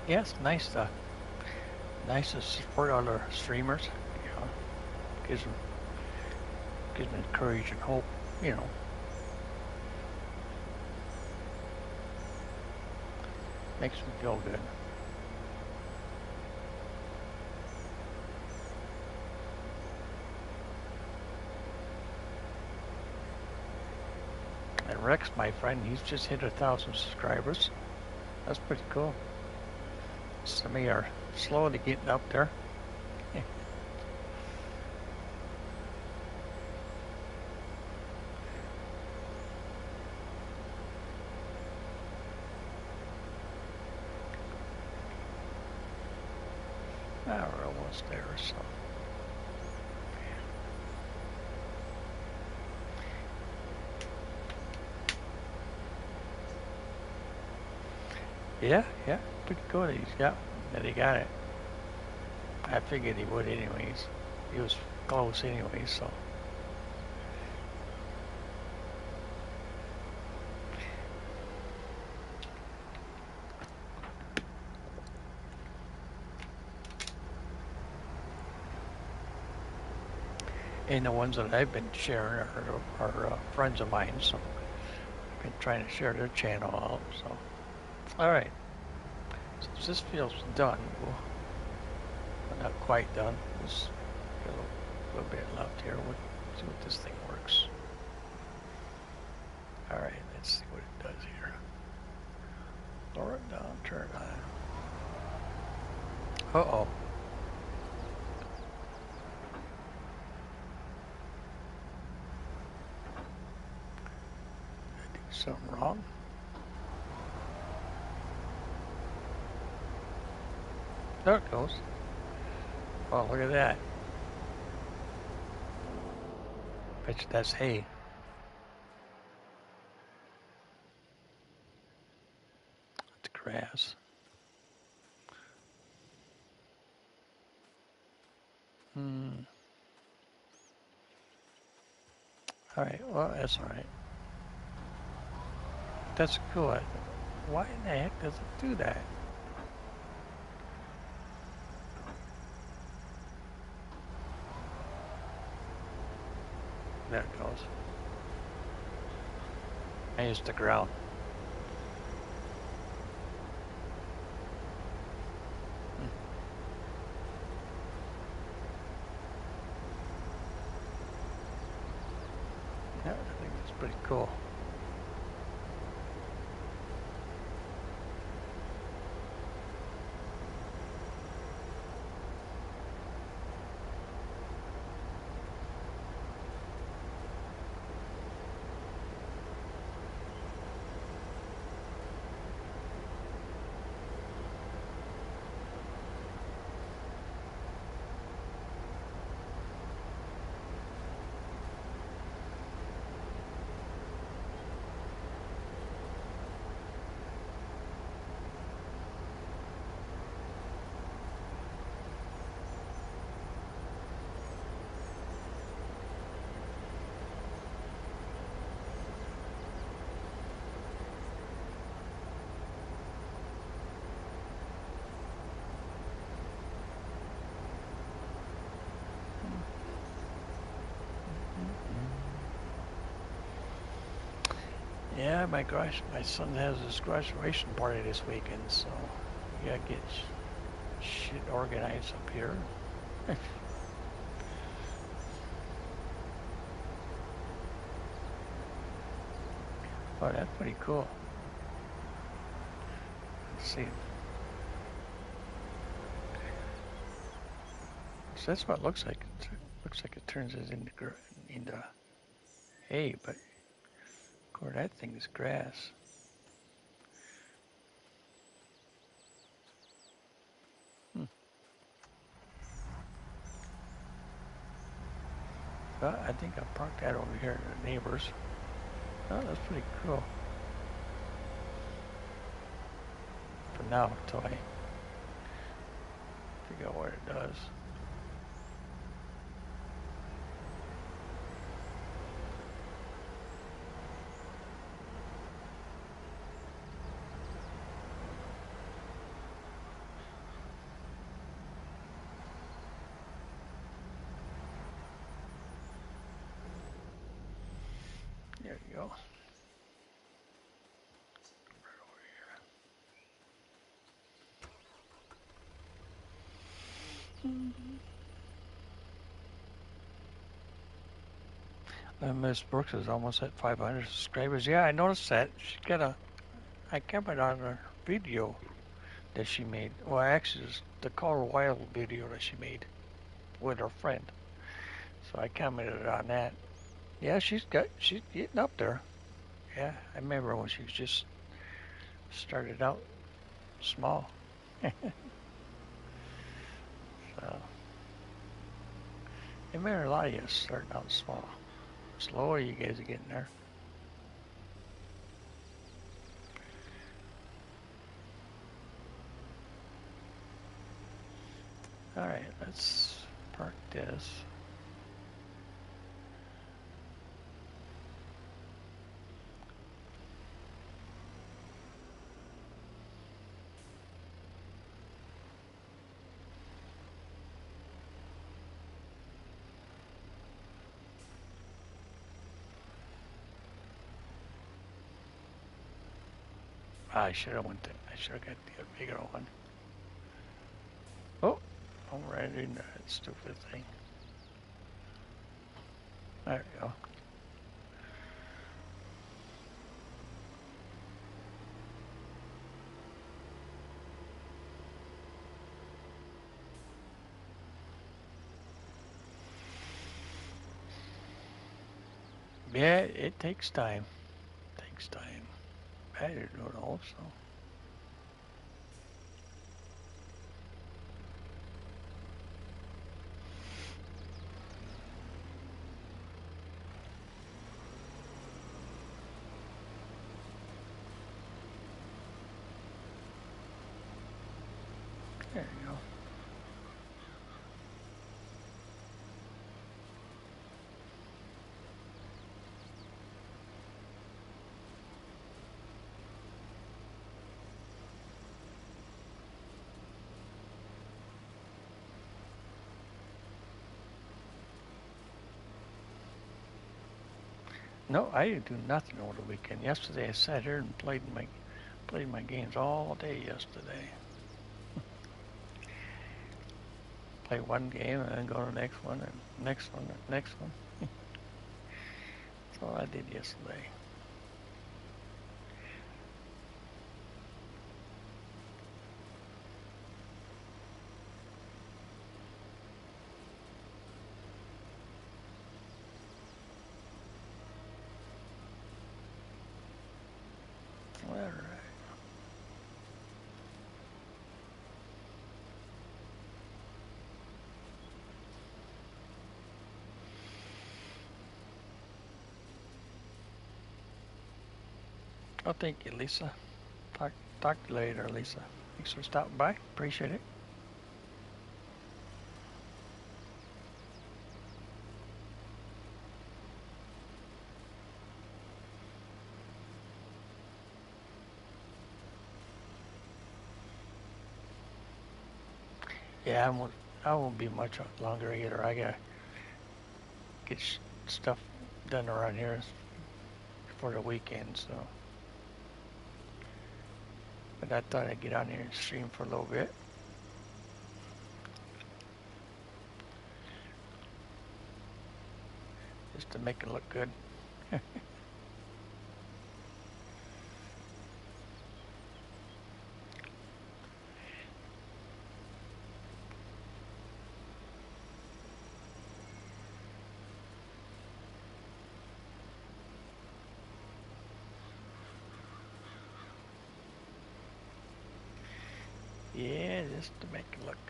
Yeah, it's nice to support other streamers. You know, gives them courage and hope. You know, makes them feel good. And Rex, my friend, he's just hit 1,000 subscribers. That's pretty cool. Some of you are slowly getting up there. We're almost there, so. Yeah, pretty good. He's got that. He got it. I figured he would anyways. He was close anyways, so. And the ones that I've been sharing are friends of mine, so I've been trying to share their channel out, so. All right. Since this feels done, well, not quite done. There's a little bit left here. We'll see what this thing works. All right, let's see what it does here. Lower it down, turn it on. Uh-oh. Did I do something wrong? There it goes. Oh, look at that. Bet you that's hay. It's grass. All right, well, that's all right. That's cool. Why in the heck does it do that? There it goes. I used the ground. Yeah, I think it's pretty cool. Yeah, my son has his graduation party this weekend, so we gotta get shit organized up here. Oh, that's pretty cool. Let's see. So that's what it looks like. It looks like it turns it into hay, but of course that thing is grass. Hmm. Well, I think I'll park that over here to the neighbors. Oh, that's pretty cool. For now, until I figure out what it does. There you go. Miss Brooks is almost at 500 subscribers. Yeah, I noticed that. She got I commented on her video that she made. Well, actually, it's the Color Wild video that she made with her friend. So I commented on that. Yeah, she's getting up there. Yeah, I remember when she was just started out small. So I remember a lot of you starting out small. Slowly, you guys are getting there. All right, let's park this. I should have went. I should have got the bigger one. Oh, I'm right in that stupid thing. There we go. Yeah, it takes time. Takes time. I don't know, so. There you go. No, I didn't do nothing over the weekend. Yesterday I sat here and played my games all day yesterday. Play one game and then go to the next one and next one and next one. That's all I did yesterday. All right. Well, thank you, Lisa. Talk to you later, Lisa. Thanks for stopping by. Appreciate it. Yeah, I won't be much longer either. I gotta get stuff done around here for the weekend, so. But I thought I'd get on here and stream for a little bit. Just to make it look good. Yeah, just to make it look good.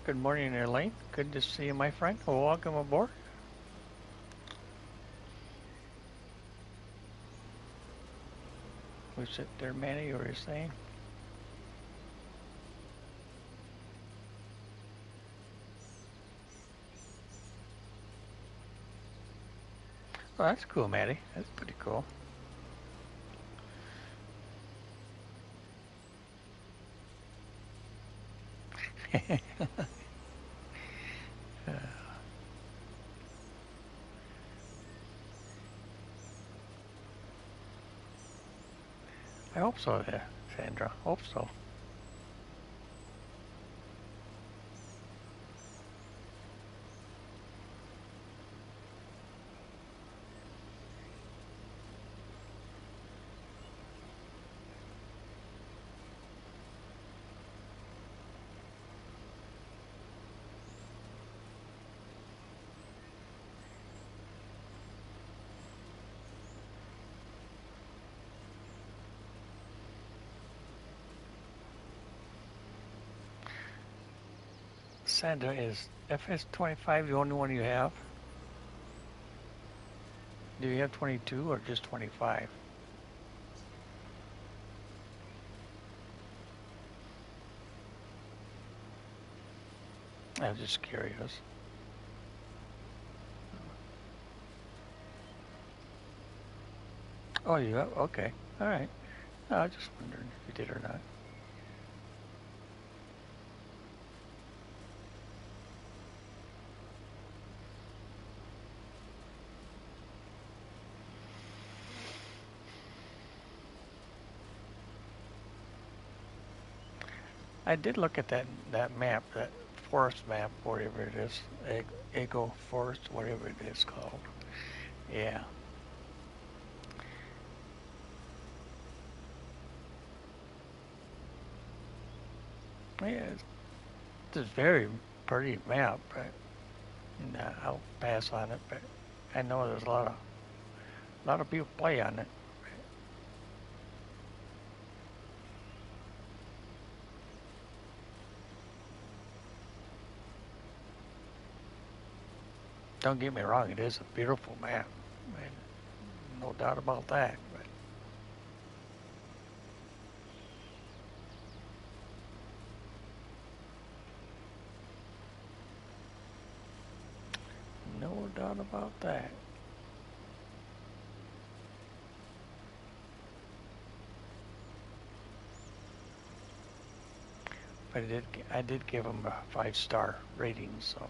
Good morning, Elaine. Good to see you, my friend. Well, welcome aboard. We sit there, Manny, you were saying? Oh, that's cool, Maddie. That's pretty cool. I hope so, Sandra. Hope so. Sandra, is FS25 the only one you have? Do you have 22 or just 25? I was just curious. Oh, you have? Okay. All right. No, I was just wondering if you did or not. I did look at that map, that forest map, whatever it is, Eagle Forest, whatever it is called. Yeah. Yeah, it's a very pretty map, but I'll pass on it. But I know there's a lot of people play on it. Don't get me wrong, it is a beautiful map, and no doubt about that. But no doubt about that. But I did give them a 5-star rating, so.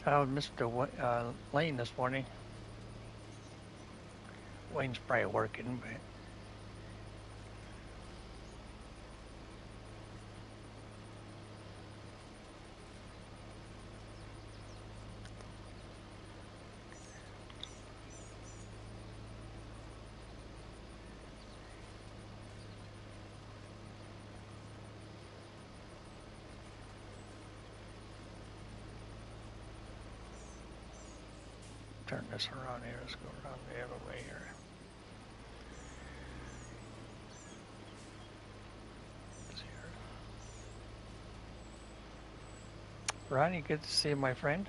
I was Mr. Lane this morning. Wayne's probably working, but turn this around here. Let's go around the other way here. Ronnie, good to see you, my friend.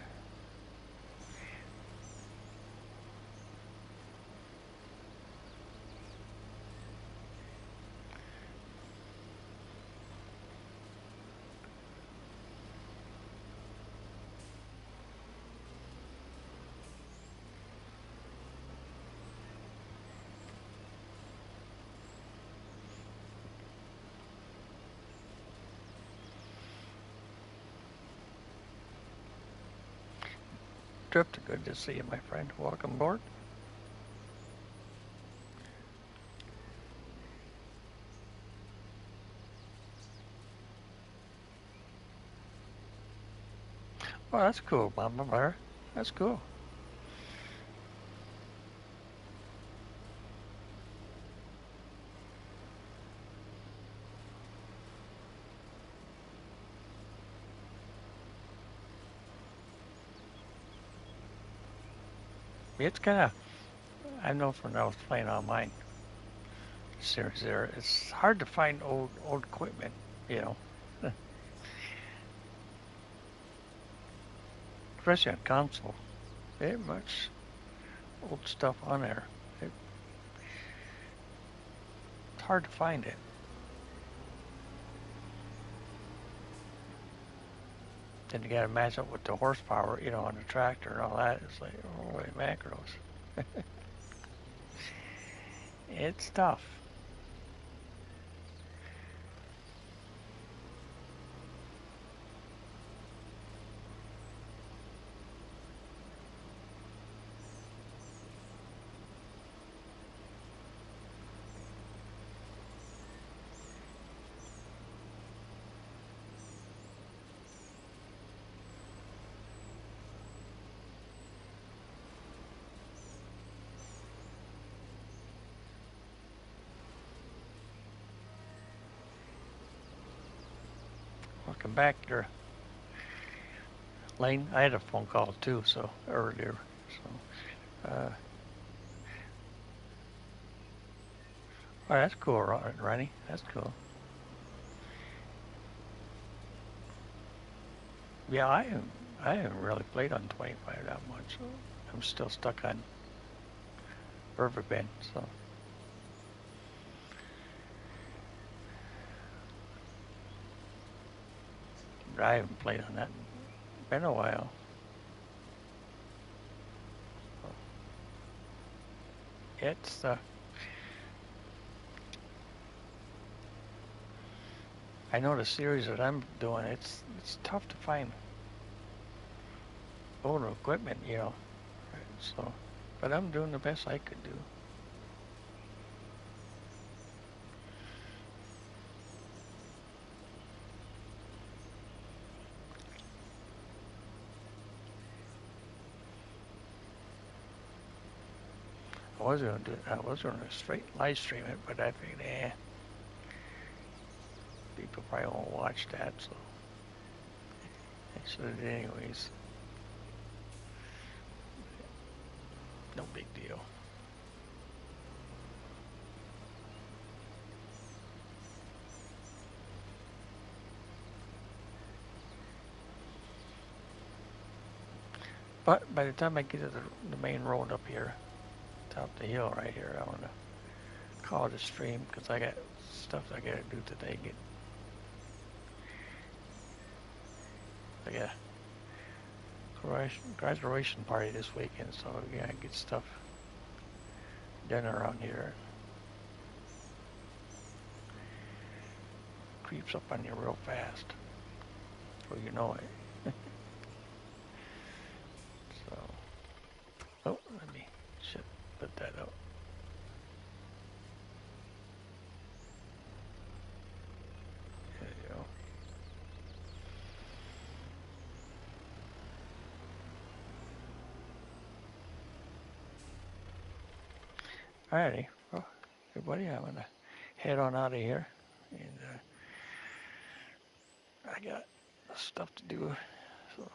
Drift, good to see you, my friend. Welcome aboard. Oh, that's cool, Mama Bear. That's cool. It's kind of, I know from when I was playing online series there, it's hard to find old equipment, you know, especially on console. Very much old stuff on there. It's hard to find it. Then you got to match up with the horsepower, you know, on the tractor and all that. It's like, holy macros. It's tough. Welcome back there, Lane. I had a phone call too, so earlier. So, oh, that's cool, Ronnie. That's cool. Yeah, I haven't really played on 25 that much. So I'm still stuck on Perfect Bend. So I haven't played on that. Been a while. It's I know the series that I'm doing. It's tough to find older equipment, you know. So, but I'm doing the best I could do. I was gonna straight live stream it, but I figured, people probably won't watch that, so I should have anyways. No big deal. But by the time I get to the main road up here, top of the hill right here, I want to call it a stream because I got stuff I got to do today. I got a graduation party this weekend, so yeah, get stuff done around here. Creeps up on you real fast, so you know it. Alrighty. Well, everybody, I'm gonna head on out of here, and I got stuff to do so,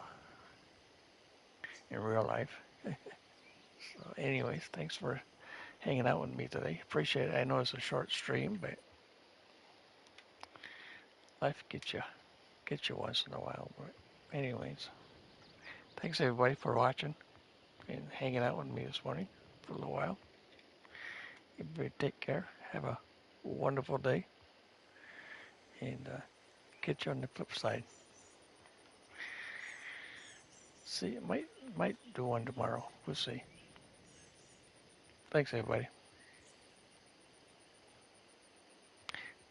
in real life. So, anyways, thanks for hanging out with me today. Appreciate it. I know it's a short stream, but life gets you once in a while. But anyways, thanks everybody for watching and hanging out with me this morning for a little while. Everybody take care. Have a wonderful day, and catch you on the flip side. See, might do one tomorrow. We'll see. Thanks everybody.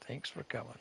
Thanks for coming.